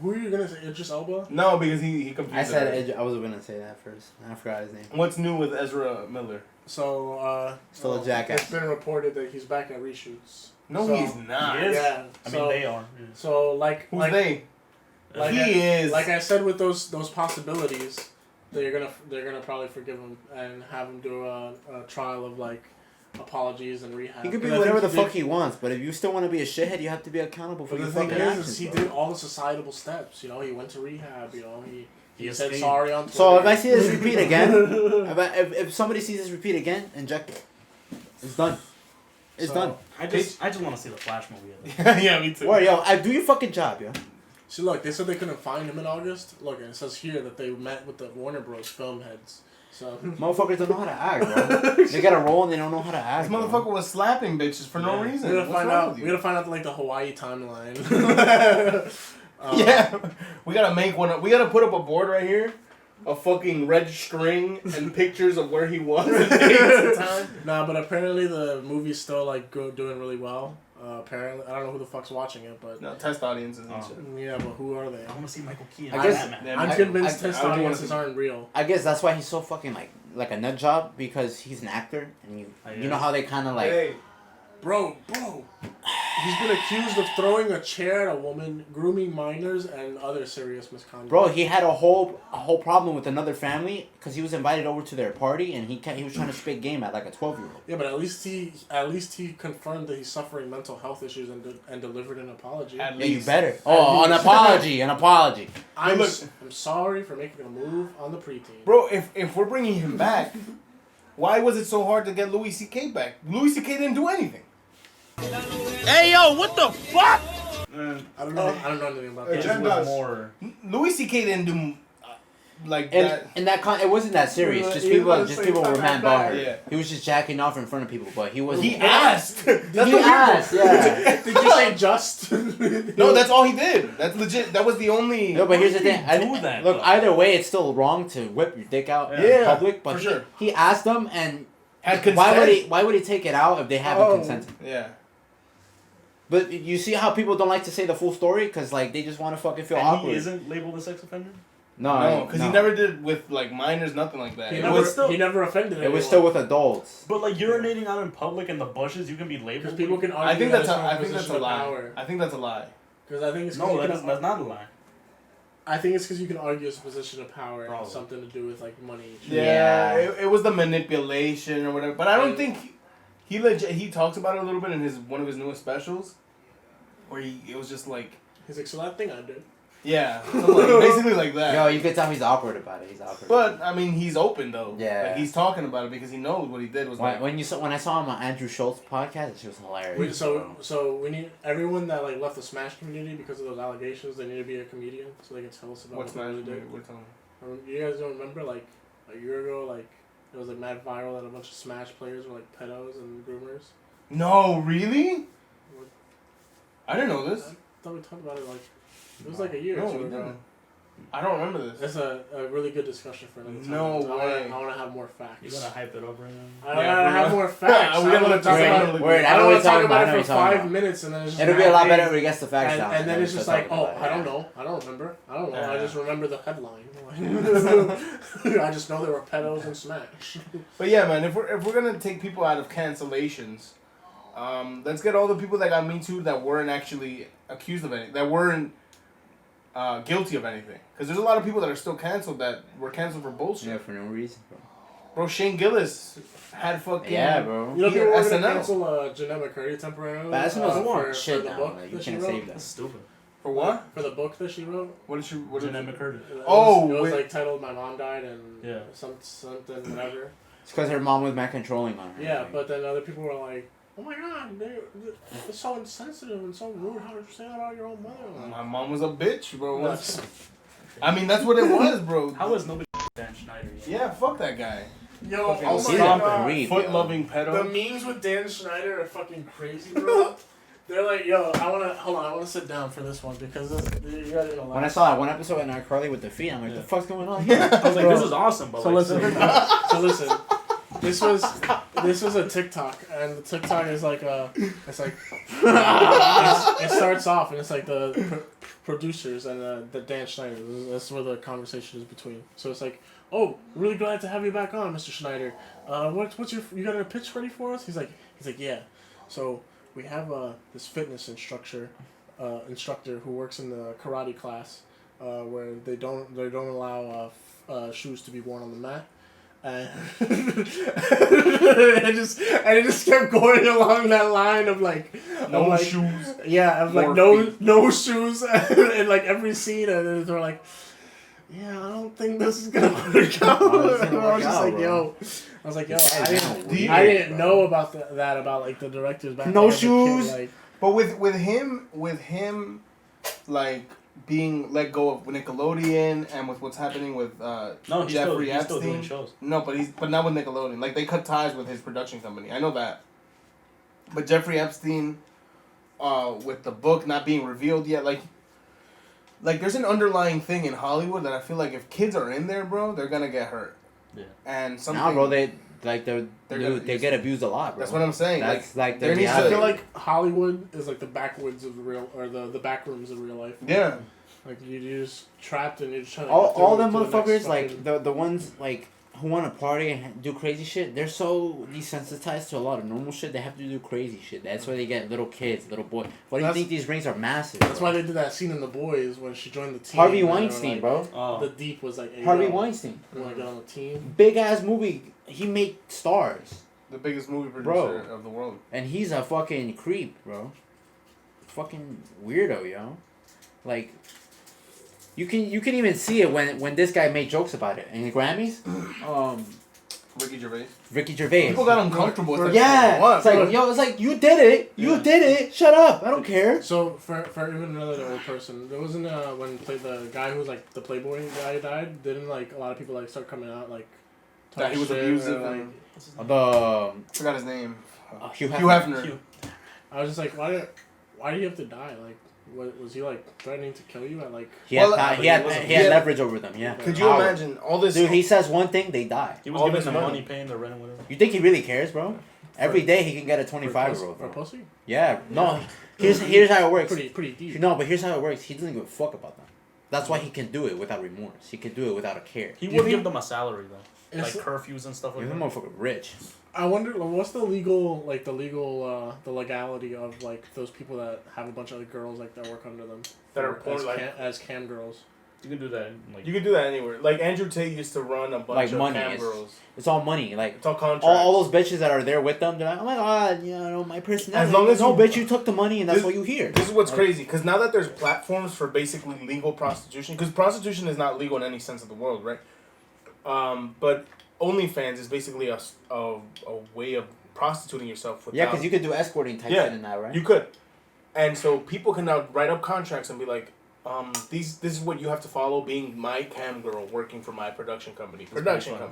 Who are you gonna say? Idris Elba? No, because he confused. I said everybody. I was gonna say that first. I forgot his name. What's new with Ezra Miller? So Still a jackass. It's been reported that he's back at reshoots. No, So- he's not. He is? Yeah. I so, mean, they are. So like Who's like they? like He I, is. Like I said with those possibilities, they're gonna probably forgive him and have him do a trial of like apologies and rehab. He could be 'Cause I whatever the think fuck he wants, but if you still want to be a shithead, you have to be accountable for But your the thing fucking is, actions. he bro. did all the societal steps. You know, he went to rehab. You know, he said escaped. sorry on Twitter. So if I see this repeat again, if somebody sees this repeat again, inject it. It's done. It's So- done. I just want to see the Flash movie. Yeah, me too. Word, yo, I do your fucking job, yo. See, look, they said they couldn't find him in August. Look, and it says here that they met with the Warner Bros. Film heads. So Motherfuckers don't know how to act, bro. They got a role and they don't know how to act. This bro. motherfucker was slapping bitches for no Yeah. reason. we gotta What's find wrong out. with We you? gotta find out like the Hawaii timeline. Yeah, we gotta make one. We gotta put up a board right here, a fucking red string and pictures of where he was and dates and time. Nah, but apparently the movie's still like doing really well. Apparently, I don't know who the fuck's watching it, but No, test audiences and Oh. shit. yeah, but who are they? I want to see Michael Keaton. I guess- Batman. Yeah, I'm I- convinced I test do wanna audiences see- aren't real. I guess that's why he's so fucking like a nut job, because he's an actor and you know how they kind of like. Hey, Bro, he's been accused of throwing a chair at a woman, grooming minors, and other serious misconduct. Bro, he had a whole problem with another family because he was invited over to their party and he was trying to spit game at like a 12-year-old. Yeah, but at least he confirmed that he's suffering mental health issues and delivered an apology. At Yeah, you least. better. Oh, an apology, an apology. I'm look- I'm sorry for making a move on the preteen. Bro, if we're bringing him back, why was it so hard to get Louis C.K. back? Louis C.K. didn't do anything. Hey, yo, what the fuck? I don't know anything about Hey, that. It Jen was does. more. Louis C.K. didn't do like And that. in that it wasn't that serious. Just He was people were mad about Yeah. her. He was just jacking off in front of people, but he wasn't. He asked. That's He the weird asked, part. yeah. Did you say just? No, that's all he did. That's legit. That was the only. No, but here's the Why would thing. you do that, Look, though? either way, it's still wrong to whip your dick out in Yeah, public. But for sure. he asked them, and Had consent. why would he take it out if they haven't Oh. consented? Yeah. But you see how people don't like to say the full story because like they just want to fucking feel And awkward. he isn't labeled a sex offender? No, because he never did with like minors, nothing like that. He It never, was still- he never offended anyone. It was still with adults. But like urinating out in public in the bushes, you can be labeled. Because people can argue I think that that's it's a, from I think that's position a of lie. power. I think that's a lie. Because I think it's 'cause No, you that's not a lie. I think it's because you can argue it's a position of power and Probably. something to do with like money. Yeah. It was the manipulation or whatever. But I don't And- think he legit. He talks about it a little bit in one of his newest specials, where it was just like He's like, so that thing I did. yeah, so like, basically like that. Yo, you can tell he's awkward about it. He's awkward. But I mean, he's open though. Yeah. like, he's talking about it because he knows what he did was like. when I saw him on Andrew Schultz's podcast, it was hilarious. So we need everyone that like left the Smash community because of those allegations. They need to be a comedian so they can tell us about What's what they my? really did. We're talking. You guys don't remember like a year ago like it was like mad viral that a bunch of Smash players were like pedos and groomers. No, really? What? I didn't know this. I thought we talked about it like it was like a year No, or two we ago. didn't. I don't remember this. It's a really good discussion for another time. No I way. want to have more facts. You gotta hype it up right now. I Yeah, gotta for have real. more facts. We I gotta don't let want to talk Word, about it. word, I don't want to talk about I know it what for you're talking 5 minutes and then it's just It'll be a lot mad better vague. if we get the facts down. And then it's just like, oh, I don't know. know. I don't remember. I don't know. I Yeah. just remember the headline. I just know there were pedos and Smash. But yeah, man, if we're gonna take people out of cancellations, let's get all the people that got Me Too that weren't actually accused of anything, that weren't guilty of anything. Because there's a lot of people that are still canceled that were canceled for bullshit. Yeah, for no reason, bro. Bro, Shane Gillis had fucking Yeah, bro. You know, He people were SNL. gonna cancel Jeanette McCurdy temporarily. But SNL's for shit the now. book Like, you that she can't wrote. save That's that. stupid. for what? For the book that she wrote. What did she? What did Jeanette McCurdy. Oh, it was wait. like titled "My Mom Died" and Yeah. something whatever. It's because her mom was mad controlling on her. Yeah, Like, but then other people were like, "Oh my God, it's so insensitive and so rude. How did you say that about your own mother?" My mom was a bitch, bro. What? That's- I mean, that's what it was, bro. How is nobody Dan Schneider yet? Yeah, fuck that guy. Yo, Fucking oh he's my a God. creep, Foot yo. loving The pedo. memes with Dan Schneider are fucking crazy, bro. They're like, yo, hold on, I wanna sit down for this one because you guys are gonna laugh. When I saw that one episode in iCarly with the feet, I'm like, Yeah. the fuck's going on? I was like, Bro. this is awesome, but So like, listen, this was a TikTok, and the TikTok is like it starts off and it's like the producers and the Dan Schneider. That's where the conversation is between. So it's like, oh, really glad to have you back on, Mr. Schneider. What's your you got a pitch ready for us? He's like, yeah. So we have this fitness instructor who works in the karate class, where they don't allow shoes to be worn on the mat. And it just kept going along that line of like No shoes. Yeah, of like no shoes in like every scene, and they're like, yeah, I don't think this is gonna work out. I was like, yo, I didn't know about that about like the directors back No then, shoes. Like, But with him, like being let go of Nickelodeon and with what's happening with Jeffrey Epstein. Still doing shows. No, but not with Nickelodeon. Like they cut ties with his production company. I know that. But Jeffrey Epstein, with the book not being revealed yet, like there's an underlying thing in Hollywood that I feel like if kids are in there, bro, they're gonna get hurt. Yeah. And something. Nah, bro, they get abused a lot, bro. That's what I'm saying. That's like there needs I to- feel like Hollywood is like the backwoods of real, or the back rooms of real life. Yeah. Like you're just trapped and you're just trying to. all them to the next motherfuckers, fucking- like the ones like who want to party and do crazy shit, they're so desensitized to a lot of normal shit. They have to do crazy shit. That's why they get little kids, little boys. Why do you think these rings are massive? That's bro? why they did that scene in The Boys when she joined the team. Harvey and they were Weinstein, like, bro. Oh. The Deep was like, hey, Harvey yo, Weinstein. You want to get on the team? Big ass movie. He made stars, The biggest movie producer Bro. of the world. and he's a fucking creep, bro. Fucking weirdo, yo. Like, you can even see it when this guy made jokes about it in the Grammys. Ricky Gervais. People got uncomfortable with it. Yeah, What? it's like, yo, it's like, you did it. You did it. Shut up. I don't care. So for even another old person, there wasn't when the guy who was like the Playboy guy died. Didn't like a lot of people like start coming out like That he was shit, abusive or, and- The I forgot his name. Hugh Hugh Hefner. Hefner. I was just like, why do you have to die? Like, what was he like threatening to kill you at like? He had, Well, he had yeah. leverage over them. Yeah. Could you Power. imagine all this? Dude, he says one thing, they die. He was All giving this them money. money, paying the rent, whatever. You think he really cares, bro? Every day he can get a 25-year-old, for bro. pussy. Yeah. No. Here's how it works. Pretty deep. No, but here's how it works. He doesn't give a fuck about them. That's why he can do it without remorse. He can do it without a care. He You would think- give them a salary though, like It's- curfews and stuff like You're the that. motherfucker rich. I wonder what's the legality of like those people that have a bunch of girls like that work under them That are or porn, like- as cam girls. You can do that. Like You could do that anywhere. Like Andrew Tate used to run a bunch Like of money, cam it's- girls. It's all money. Like, It's all contracts. all those bitches that are there with them, they're like, oh my god, you know, my personality. As long as no, you- bitch, you took the money and that's This- why you here. This is what's Like, crazy, because now that there's platforms for basically legal prostitution, because prostitution is not legal in any sense of the world, right? But OnlyFans is basically a way of prostituting yourself without... Yeah, because you could do escorting type Yeah, shit in that, right? You could. And so people can now write up contracts and be like, this is what you have to follow being my cam girl working for my production company. pretty fun.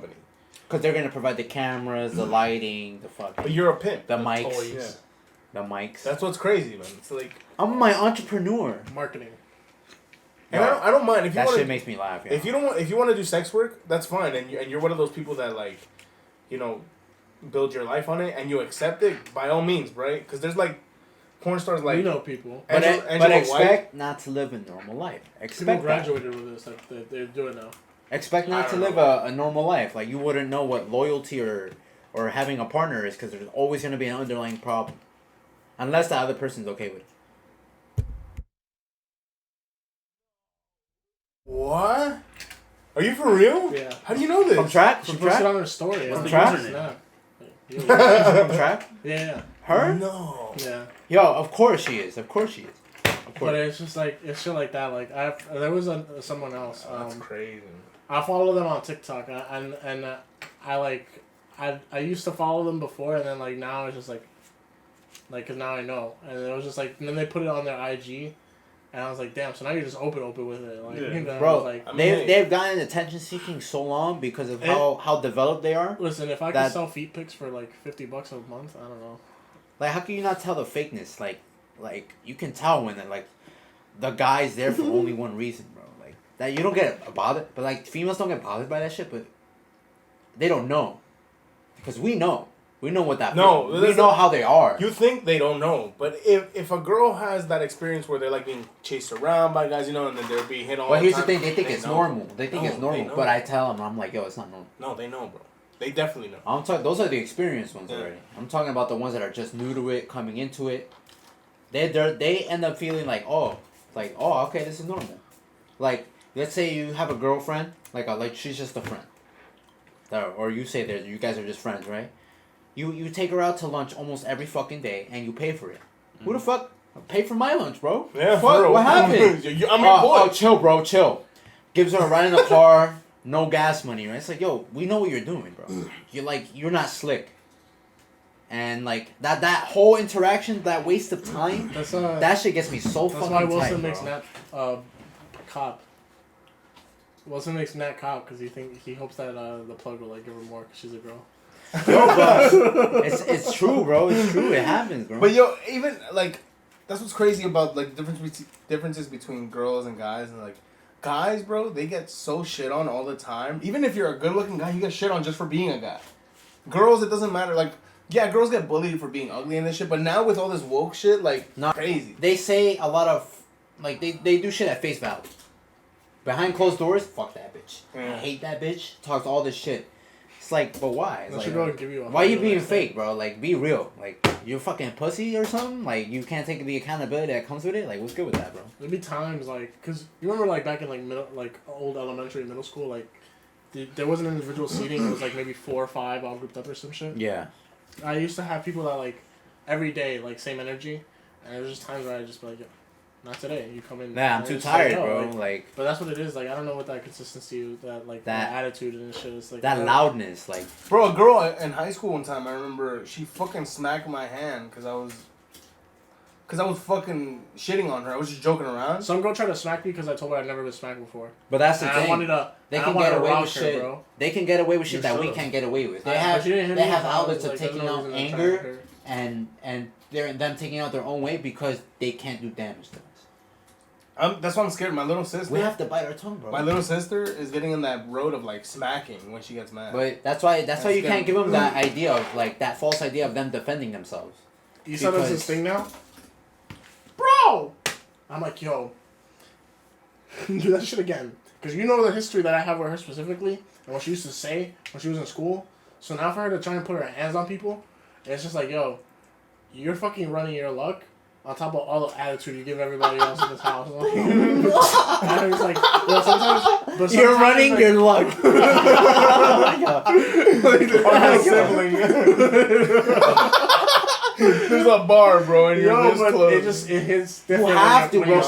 Because they're going to provide the cameras, the lighting, the fucking... But you're a pimp. The mics. toys. Yeah. The mics. That's what's crazy, man. It's like... I'm my entrepreneur. Marketing. And I don't mind if you That want shit to... makes me laugh. If you want to do sex work, that's fine, and you're one of those people that like, you know, build your life on it and you accept it by all means, right? Because there's like porn stars like We know people. But, Angela but White. expect not to live a normal life. People Expect that. graduated with this. Like they're doing now. Expect not I to don't live a normal life. Like, you wouldn't know what loyalty or having a partner is because there's always going to be an underlying problem. Unless the other person's okay with it. What? Are you for real? Yeah. How do you know this? From track? She From posted track? on her story. What's on the Snap. username? Yeah. From track? Yeah. Her? No. Yeah. Yo, of course she is. Of course she is. Of But course. it's just like it's shit like that. Like there was someone else. That's crazy. I follow them on TikTok, and I used to follow them before, and then like now it's just like, cause now I know, and it was just like, and then they put it on their IG, and I was like, damn, so now you're just open with it, like, Yeah. you know, Bro, like, I mean, they've gotten attention seeking so long because of how developed they are. listen, if I could that- sell feet pics for like $50 a month, I don't know. Like, how can you not tell the fakeness? Like you can tell when like the guy's there for only one reason, bro. Like, that you don't get bothered, but like females don't get bothered by that shit, but they don't know because we know. We know what that. No, we know how they are. You think they don't know, but if a girl has that experience where they're like being chased around by guys, and then they're being hit all the time. But here's the thing: they think it's normal. They think it's normal. know. But I tell them, I'm like, yo, it's not normal. No, they know, bro. They definitely know. I'm talking. Those are the experienced ones already. I'm talking about the ones that are just new to it, coming into it. They end up feeling like, okay, this is normal. Like, let's say you have a girlfriend, like she's just a friend. Or you say that you guys are just friends, right? You take her out to lunch almost every fucking day, and you pay for it. Mm-hmm. Who the fuck pay for my lunch, bro? Yeah, fuck, bro. what happened? I'm your boy. Oh, chill, bro, chill. Gives her a ride in the car, no gas money, right? It's like, yo, we know what you're doing, bro. You're not slick. And like that whole interaction, that waste of time, that shit gets me so fucking tight. That's why Wilson bro. makes Nat cop. Wilson makes Nat cop because he hopes that the plug will like give her more because she's a girl. Yo, but it's true, bro. It's true. It happens, bro. But yo, even like that's what's crazy about like differences between girls and guys, and like guys, bro, they get so shit on all the time. Even if you're a good looking guy, you get shit on just for being a guy. Girls, it doesn't matter. Like, yeah, girls get bullied for being ugly and this shit, but now with all this woke shit, like, not crazy. They say a lot of like they do shit at face value. Behind closed doors, fuck that bitch. Yeah. I hate that bitch. Talks all this shit. It's like, but why? It's like, give you why are you being fake, bro? Like, be real. Like, you're fucking pussy or something? Like, you can't take the accountability that comes with it? Like, what's good with that, bro? There'd be times, like, because you remember, like, back in, like, old elementary, middle school, like, there wasn't individual seating. It was, like, maybe 4 or 5 all grouped up or some shit. Yeah. I used to have people that, like, every day, like, same energy. And there was just times where I'd just be like, yo, not today. You come in. Nah, I'm too tired, bro. Like, but that's what it is. Like, I don't know what that consistency, that attitude and shit is. Like, that loudness, like. Bro, a girl in high school one time, I remember, she fucking smacked my hand because I was fucking shitting on her. I was just joking around. Some girl tried to smack me because I told her I'd never been smacked before. But that's the thing. They can get away with shit. Bro. They can get away with shit that we can't get away with. They have outlets of taking out anger and they're them taking out their own way because they can't do damage to us. That's why I'm scared. My little sister. We have to bite our tongue, bro. My little sister is getting in that road of like smacking when she gets mad. But that's why you can't give them that idea of like that false idea of them defending themselves. You said that's this thing now, bro. I'm like, yo, do that shit again, because you know the history that I have with her specifically and what she used to say when she was in school. So now for her to try and put her hands on people, it's just like, yo, you're fucking running your luck. On top of all the attitude you give everybody else in this house. And it's like, well, sometimes you're running your luck. There's a bar, bro, and you're this close. It hits different. You have to, bro.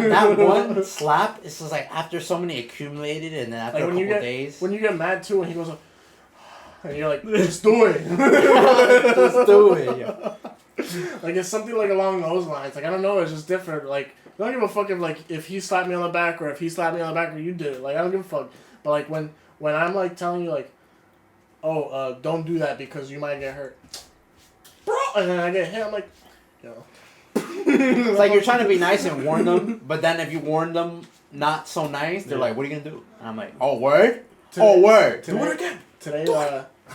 That one slap, it's just like after so many accumulated and then after like a couple days. When you get mad too, and he goes, and you're like, just do it. Just do it, yeah. Like, it's something like along those lines. Like, I don't know, it's just different. Like, I don't give a fuck if he slapped me on the back or if he slapped me on the back or you did it. Like, I don't give a fuck. But like when I'm like telling you like, oh, don't do that because you might get hurt, bro, and then I get hit, I'm like, yo. It's like you're trying to be nice and warn them, but then if you warn them not so nice, they're like, what are you gonna do? And I'm like, oh, word? Word. Do it again. Today,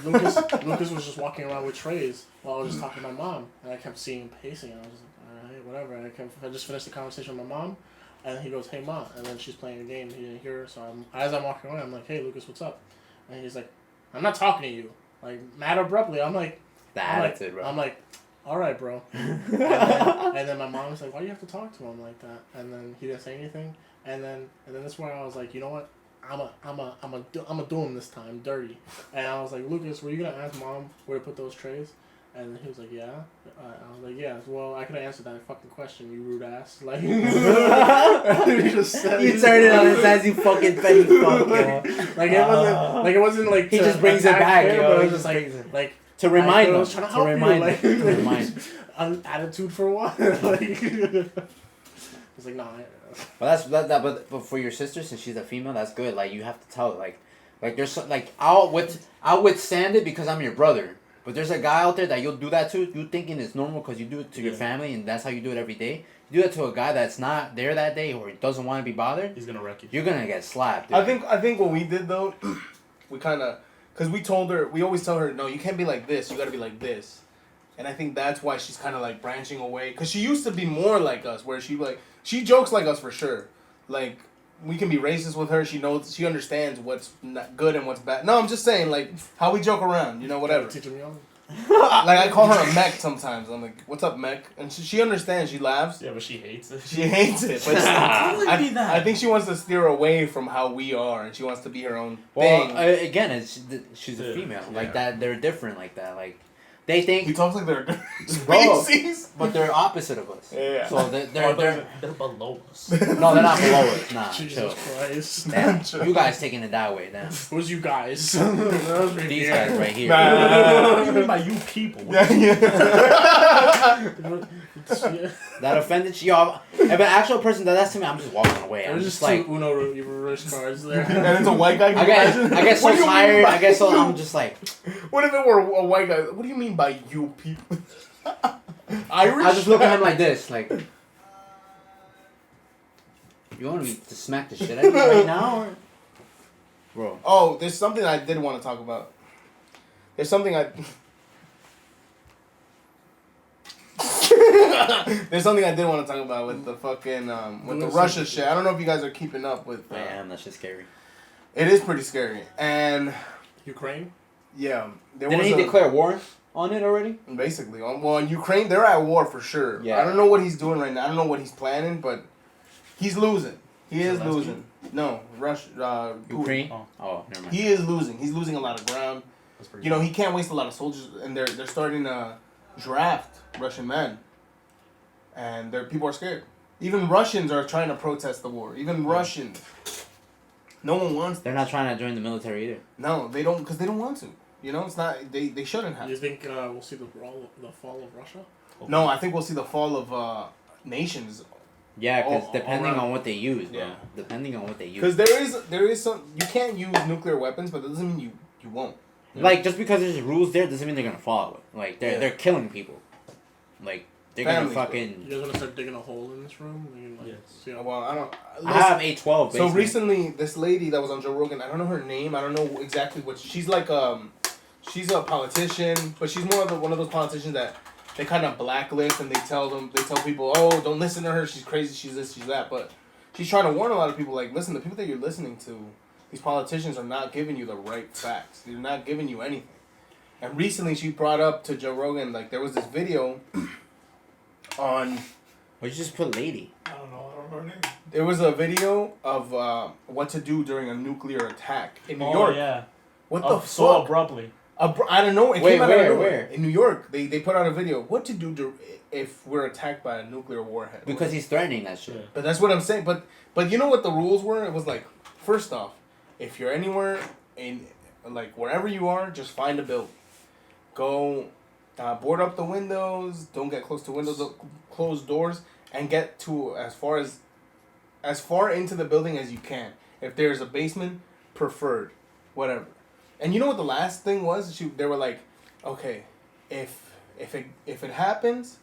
Lucas was just walking around with trays while I was just talking to my mom, and I kept seeing him pacing, and I was just like, alright, whatever. And I just finished the conversation with my mom, and he goes, hey, Mom, and then she's playing a game, he didn't hear her, so as I'm walking away, I'm like, hey, Lucas, what's up? And he's like, I'm not talking to you. Like, mad abruptly, I'm like, bro. I'm like, alright, bro. and then my mom was like, why do you have to talk to him like that? And then he didn't say anything, and then that's where I was like, you know what? I'm a do him this time, dirty. And I was like, Lucas, were you gonna ask Mom where to put those trays? And he was like, yeah. I was like, yeah. Well, I could have answered that fucking question, you rude ass. Like, he just said, you turned it on his ass, you fucking petty fuck, yo. Like it wasn't like he just brings it back, him, yo. but it was just like to remind him. To remind. Attitude for what? Like, it's like, nah. But but for your sister, since she's a female, that's good. Like, you have to tell her, like there's like I'll withstand it because I'm your brother. But there's a guy out there that you'll do that to. You thinking it's normal because you do it to your family and that's how you do it every day. You do that to a guy that's not there that day or doesn't want to be bothered. He's gonna wreck you. You're gonna get slapped. Dude. I think what we did though, we kind of because we always tell her, no, you can't be like this. You got to be like this. And I think that's why she's kind of like branching away. Because she used to be more like us, where she jokes like us for sure. Like, we can be racist with her. She understands what's not good and what's bad. No, I'm just saying, like, how we joke around, whatever. Teaching me all. Like, I call her a mech sometimes. I'm like, what's up, mech? And she understands. She laughs. Yeah, but she hates it. She hates it. But I think she wants to steer away from how we are, and she wants to be her own thing. Well, again, she's a female. Like that, they're different like that. Like, they think... He talks like they're a Bro, species. but they're opposite of us. Yeah. So they're below us. no, they're not below us. Nah, Jesus chill. Christ. Damn, you guys taking it that way, damn. Who's you guys? These guys right here. What do you mean by you people? Yeah. That offended you. Yo, if an actual person does that to me, I'm just walking away. I'm There's just just like... two Uno reverse cards there. And it's a white guy. I get so What do you mean tired. by I get so... you? I'm just like... What if it were a white guy? What do you mean by you people? Irish? I just look at him like this, like... You want me to smack the shit out of you right now, or... Bro. Oh, there's something I did want to talk about. There's something I... There's something I did want to talk about with the fucking, with the Russia shit. I don't know if you guys are keeping up with... Man, that's just scary. It is pretty scary. And... Ukraine? Yeah. Didn't he declare war on it already? Basically. Well, in Ukraine, they're at war for sure. Yeah. I don't know what he's doing right now. I don't know what he's planning, but he's losing. He is losing. No, Russia... Ukraine? Oh. Oh, never mind. He is losing. He's losing a lot of ground. That's pretty He can't waste a lot of soldiers, and they're starting to draft Russian men. And people are scared. Even Russians are trying to protest the war. Even Russians. No one wants. They're not trying to join the military either. No, they don't, because they don't want to. It's not. They shouldn't have. You think we'll see the fall of Russia? No, I think we'll see the fall of nations. Yeah, because Oh, depending alright. on what they use, bro. Yeah. Depending on what they use. Because there is some. You can't use nuclear weapons, but that doesn't mean you won't. Like, just because there's rules there doesn't mean they're gonna follow it. Like, they're killing people. Like, they're Families, gonna fucking... You guys want to start digging a hole in this room? Yes. See how- Well, I don't. I have A12, So basically. recently, this lady that was on Joe Rogan, I don't know her name. I don't know exactly what she's like. She's a politician, but she's more of one of those politicians that they kind of blacklist and they tell people, oh, don't listen to her. She's crazy. She's this. She's that. But she's trying to warn a lot of people. Like, listen, the people that you're listening to, these politicians are not giving you the right facts. They're not giving you anything. And recently, she brought up to Joe Rogan, like, there was this video on. Or you just put lady. I don't know her name. There was a video of what to do during a nuclear attack in New Oh, York. yeah. What the So fuck? abruptly. I don't know. It Wait, came out of where? nowhere. Where? In New York, they put out a video. What to do if we're attacked by a nuclear warhead? Because he's threatening that shit. Yeah. But that's what I'm saying. But you know what the rules were? It was like, first off, if you're anywhere in, like, wherever you are, just find a building. Go board up the windows. Don't get close to windows. Close doors. And get to as far into the building as you can. If there's a basement, preferred. Whatever. And you know what the last thing was? They were like, okay, if it happens,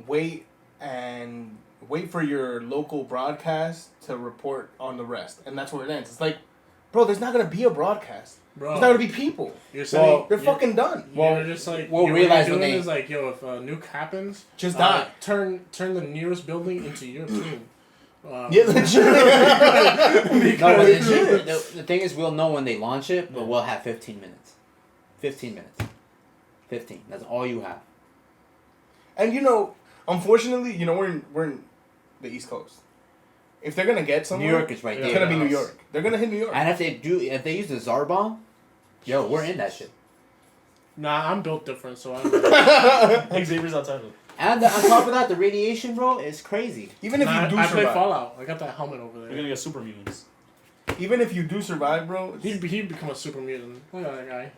wait for your local broadcast to report on the rest. And that's where it ends. It's like, bro, there's not gonna be a broadcast. Bro, There's not gonna be people. You're saying They're fucking done. You're just like we'll what realize you're when doing they- is like, yo, if a nuke happens, Just die. Turn the nearest building into your team. Yeah, legit. No, but the thing is, we'll know when they launch it, but we'll have 15 minutes. 15 minutes. 15. That's all you have. And unfortunately, we're in the East Coast. If they're gonna get somewhere, New York is right it's there. gonna be New York. They're gonna hit New York. And if they use the Tsar bomb, yo, we're in that shit. Nah, I'm built different, so I'm. Xavier's outside of it. And on top of that, the radiation, bro, is crazy. Even if you do I play survive, Fallout. I got that helmet over You're there. gonna get super mutants. even if you do survive, bro, He'd become a super mutant. Look at that guy.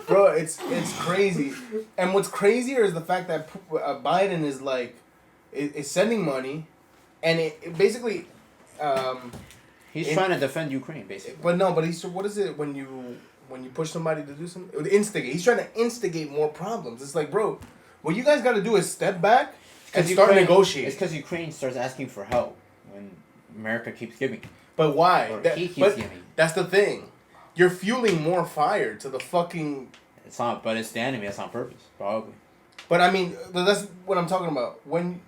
bro, it's crazy. And what's crazier is the fact that Biden is like is sending money, and it basically, He's trying to defend Ukraine, basically. but he's what is it when you push somebody to do something? Instigate. He's trying to instigate more problems. It's like, bro, what you guys got to do is step back and start negotiating. It's because Ukraine starts asking for help when America keeps giving. But why? Or That, he keeps but giving. that's the thing. You're fueling more fire to the fucking. It's not, but it's the enemy. That's on purpose, probably. But I mean, that's what I'm talking about. When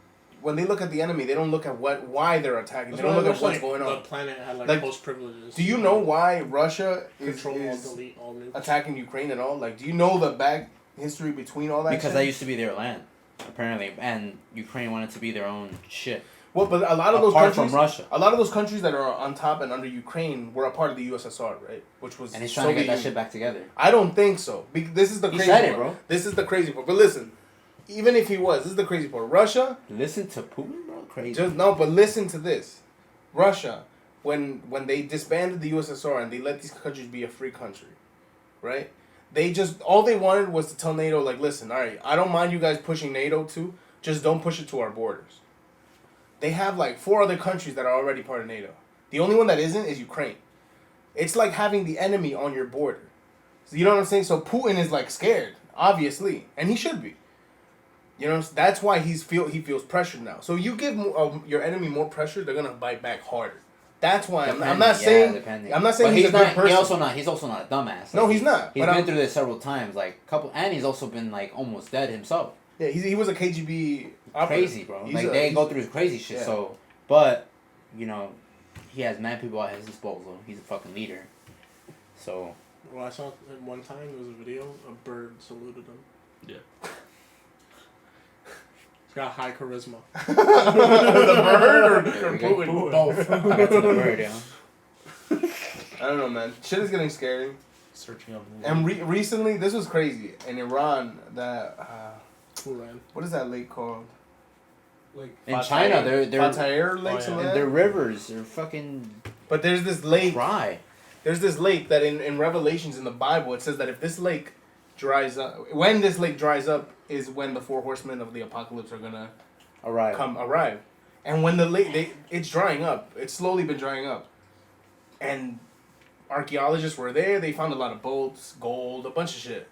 they look at the enemy, they don't look at why they're attacking. That's They don't why look at what's like, going on. The planet had Like, post privileges. Do you know why Russia is Control all delete all nukes. attacking Ukraine at all? Like, do you know the back history between all that? Because shit? that used to be their land, apparently, and Ukraine wanted to be their own shit. Well, but a lot of those Apart countries, from Russia. a lot of those countries that are on top and under Ukraine were a part of the USSR, right? Which was And he's trying to get Soviet that Union. shit back together. I don't think so. This is the He crazy said it, part. bro. This is the crazy part. But listen, even if he was, this is the crazy part. Russia, Listen to Putin, bro. Crazy. but listen to this. Russia, when they disbanded the USSR and they let these countries be a free country, right? All they wanted was to tell NATO, like, listen, all right, I don't mind you guys pushing NATO too, just don't push it to our borders. They have like 4 other countries that are already part of NATO. The only one that isn't is Ukraine. It's like having the enemy on your border. So you know what I'm saying? So Putin is like scared, obviously, and he should be. You know, that's why he feels pressured now. So you give your enemy more pressure, they're gonna bite back harder. That's why I'm not saying Depending. I'm not saying But he's a good person. He's also not a dumbass. No, he's not, He's but been through this several times, and he's also been like almost dead himself. Yeah, he was a KGB operative. Crazy, bro. He's Like a- they he's- go through crazy shit. Yeah. So, but you know, he has mad people at his disposal. He's a fucking leader. So Well, I saw at one time there was a video. A bird saluted him. Yeah. He's got high charisma. the bird Yeah, or we got Putin? Both. that's the word, yeah. I don't know, man. Shit is getting scary. Searching up. And recently, this was crazy. In Iran, Who ran? what is that lake called? Like, In China, they're Fatayer Lake, yeah. something like their that? rivers are fucking But there's this lake. dry. There's this lake that in Revelations in the Bible, it says that if this lake dries up, when this lake dries up, is when the 4 horsemen of the apocalypse are gonna arrive. And when the lake, it's drying up. It's slowly been drying up. And archaeologists were there. They found a lot of boats, gold, a bunch of shit.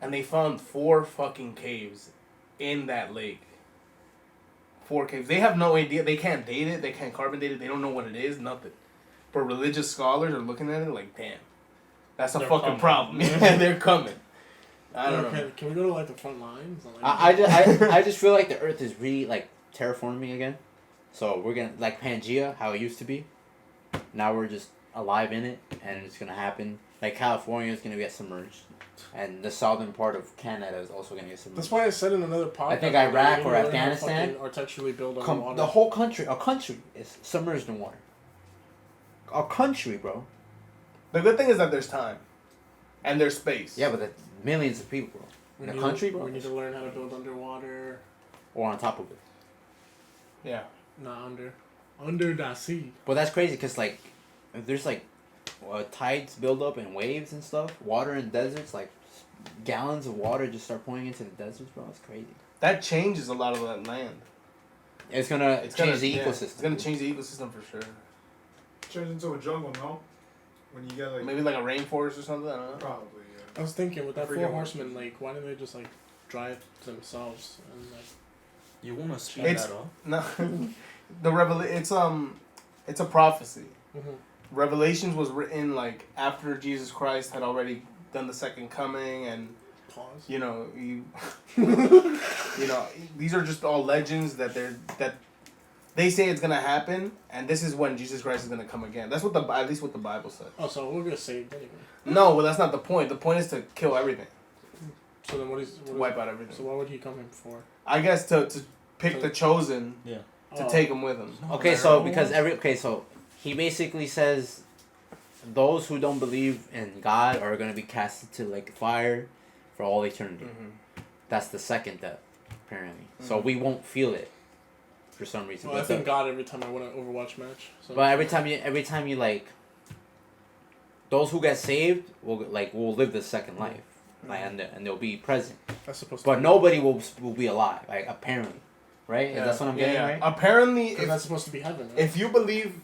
And they found 4 fucking caves in that lake. 4 caves. They have no idea. They can't date it. They can't carbon date it. They don't know what it is. Nothing. But religious scholars are looking at it like, damn, that's a They're fucking coming. problem. Yeah, they're coming. I don't know. Can we go to like the front lines? And, like, I just feel like the Earth is really like terraforming again. So we're gonna like Pangea, how it used to be. Now we're just alive in it, and it's gonna happen. Like California is gonna get submerged, and the southern part of Canada is also gonna get submerged. That's why I said in another podcast. I think Iraq that or we learn how to Afghanistan fucking architecturally build underwater. The whole country, a country is submerged in water. A country, bro. The good thing is that there's time. And there's space. Yeah, but the millions of people, bro. We In a need- country, bro. We need to learn how to build underwater, Or on top of it. Yeah. not under the sea. But that's crazy, because, like, if there's, like, tides build up and waves and stuff, water in deserts, like, gallons of water just start pouring into the deserts, bro. It's crazy. That changes a lot of that land. It's gonna change the ecosystem. It's gonna change the ecosystem for sure. turns into a jungle, no? When you get like Maybe like a rainforest or something. I don't know. probably I was thinking with that Forget 4 what horsemen lake, why didn't they just like drive themselves and like? You wanna speed It's- that up? No, it's a prophecy. Mm-hmm. Revelations was written like after Jesus Christ had already done the second coming, and Pause. you know these are just all legends that they say it's gonna happen, and this is when Jesus Christ is gonna come again. That's what at least what the Bible says. Oh, so we're gonna save anyway. No, well that's not the point. The point is to kill everything, So then what to wipe out everything. So what would he come in for? I guess to pick the chosen Yeah. to take them with him. Okay, so so he basically says those who don't believe in God are gonna be cast into like fire for all eternity. Mm-hmm. That's the second death, apparently. So we won't feel it for some reason. Well, I But, thank God every time I win an Overwatch match. So. but every time you like, those who get saved will live the second life, like, and they'll be present. That's supposed But to. nobody will be alive, like apparently, right? Yeah. That's what I'm getting, Yeah. right? Apparently, Because that's supposed to be heaven. Right? if you believe,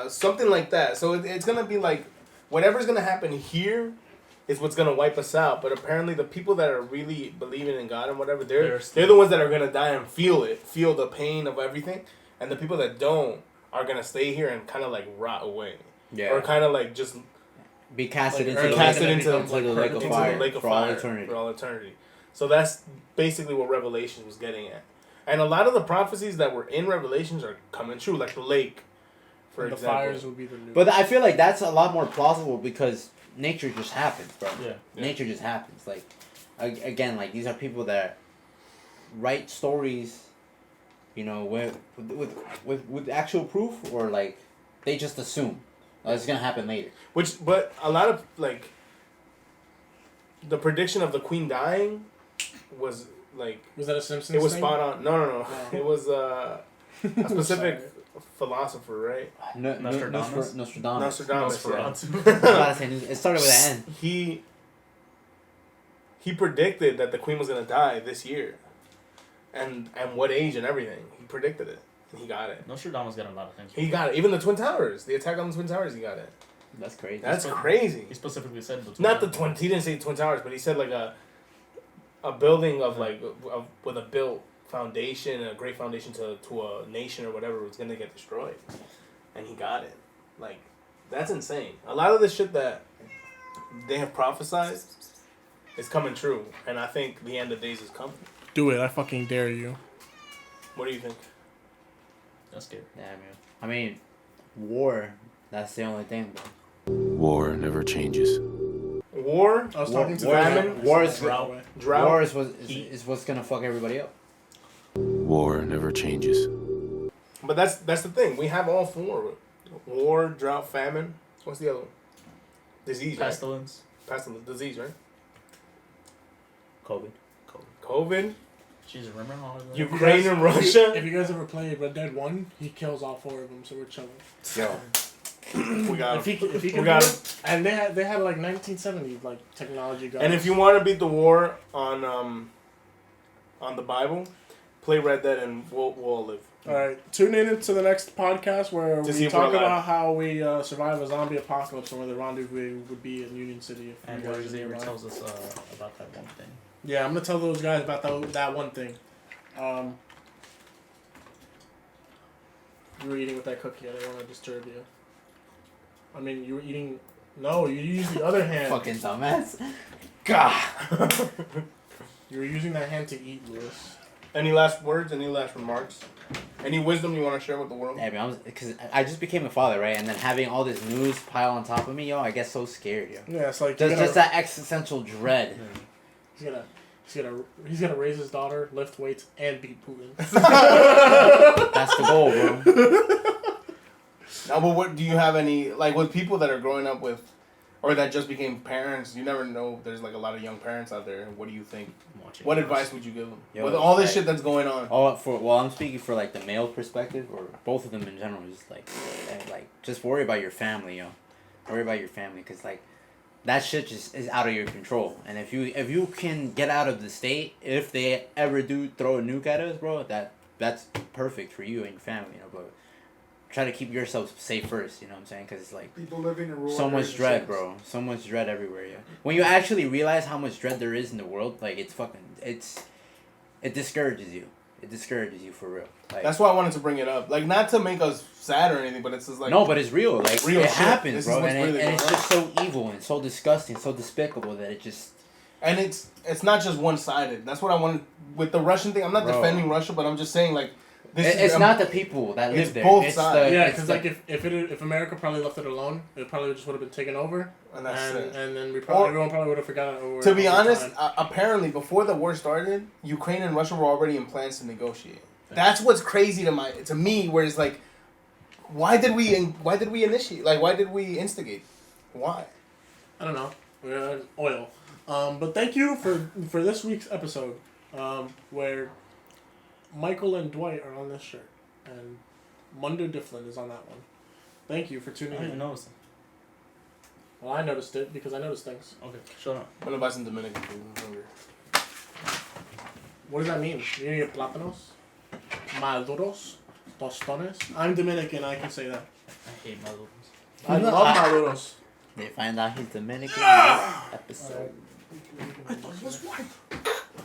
something like that. So it's gonna be like whatever's gonna happen here is what's gonna wipe us out. But apparently, the people that are really believing in God and whatever, they're the ones that are gonna die and feel the pain of everything. And the people that don't are gonna stay here and kind of like rot away, Yeah. or kind of like just Be casted Like, into Earth the cast lake, it into the lake of into fire the lake of for all fire eternity. for all eternity. So that's basically what Revelation was getting at, and a lot of the prophecies that were in Revelations are coming true, like the lake, for And the example. fires would be the new. But I feel like that's a lot more plausible because nature just happens, bro. Yeah. Nature just happens. Like, again, like these are people that write stories, you know, with actual proof, or like they just assume it's gonna happen later. But a lot of like the prediction of the queen dying was like was that a Simpsons it was thing? spot on. No. It was a specific Sorry. philosopher, right? Nostradamus? Nostradamus. Nostradamus. I was about to say, it started with an N. He predicted that the queen was gonna die this year, and what age and everything. He predicted it. And he got it. Nostradamus got a lot of things. He got it. Even the Twin Towers, the attack on the Twin Towers, he got it. That's crazy. That's crazy. He specifically said the Not the Twin. He didn't say Twin Towers, but he said like a building of like with a built foundation, a great foundation to a nation or whatever was gonna get destroyed, and he got it. Like that's insane. A lot of the shit that they have prophesied is coming true, and I think the end of days is coming. Do it! I fucking dare you. What do you think? That's scary. Yeah, man. I mean, war. That's the only thing, bro. War never changes. War, I was talking to famine, war is Drought. drought. War is what's gonna fuck everybody up. War never changes. But that's the thing. We have all four: war, drought, famine. What's the other one? Disease, Pestilence. right? Pestilence, disease, right? COVID. COVID, Jesus, remember all of that? Ukraine and Russia. If you guys ever play Red Dead 1, he kills all four of them, so we're chilling. Yo. We got If him. he can We got do him. it, and they had like 1970s like technology guns. And if you want to beat the war on the Bible, play Red Dead and we'll all live. all right, tune in to the next podcast where To see we if we're talk alive. about how we survive a zombie apocalypse and where the rendezvous would be in Union City. If And you guys where Xavier alive. tells us about that one thing. Yeah, I'm gonna tell those guys about that one thing. You were eating with that cookie. I didn't want to disturb you. I mean, you were eating. No, you used the other hand. Fucking dumbass. God. You were using that hand to eat, Lewis. Any last words? Any last remarks? Any wisdom you want to share with the world? Yeah, man, because I just became a father, right? And then having all this news pile on top of me, yo, I get so scared, yo. Yeah, it's like Just that existential dread. He's gonna raise his daughter, lift weights, and beat Putin. That's the goal, bro. Now, but what do you have any like with people that are growing up with, or that just became parents? You never know. There's like a lot of young parents out there. What do you think? What advice would you give them Yo, with all this like- shit that's going on? I'm speaking for like the male perspective, or both of them in general. Just like just worry about your family, yo. Worry about your family, cause like that shit just is out of your control. And if you can get out of the state, if they ever do throw a nuke at us, bro, that's perfect for you and your family, you know. But try to keep yourself safe first, you know what I'm saying? Because it's like People living in rural so much areas dread, are bro. So much dread everywhere, yeah. When you actually realize how much dread there is in the world, like it discourages you. It discourages you for real. Like, That's why I wanted to bring it up. Like, not to make us sad or anything, but it's just like no, but it's real. Like real it shit. happens, This is bro, what's and really it's going just so evil and so disgusting, so despicable that it just. And it's not just one sided. That's what I wanted with the Russian thing. I'm not Bro. defending Russia, but I'm just saying like this It's is not the people that it's live there. both it's sides. The, Yeah, it's because the- like if America probably left it alone, it probably just would have been taken over, and that's it. and then Or- everyone probably would have forgotten. Over, To be over honest, time. apparently before the war started, Ukraine and Russia were already in plans to negotiate. That's what's crazy to me. Where it's like, why did we initiate? Like, why did we instigate? Why? I don't know. Oil. But thank you for this week's episode, where Michael and Dwight are on this shirt, and Mundo Difflin is on that one. Thank you for I tuning didn't even in. notice. Well, I noticed it because I noticed things. Okay, shut up. I'm gonna buy some Dominican food. I'm hungry. What does that mean? You need plátanos, maduros, tostones. I'm Dominican. I can say that. I hate Muslims. I love maduros. They find out he's Dominican in this episode. I thought it was white.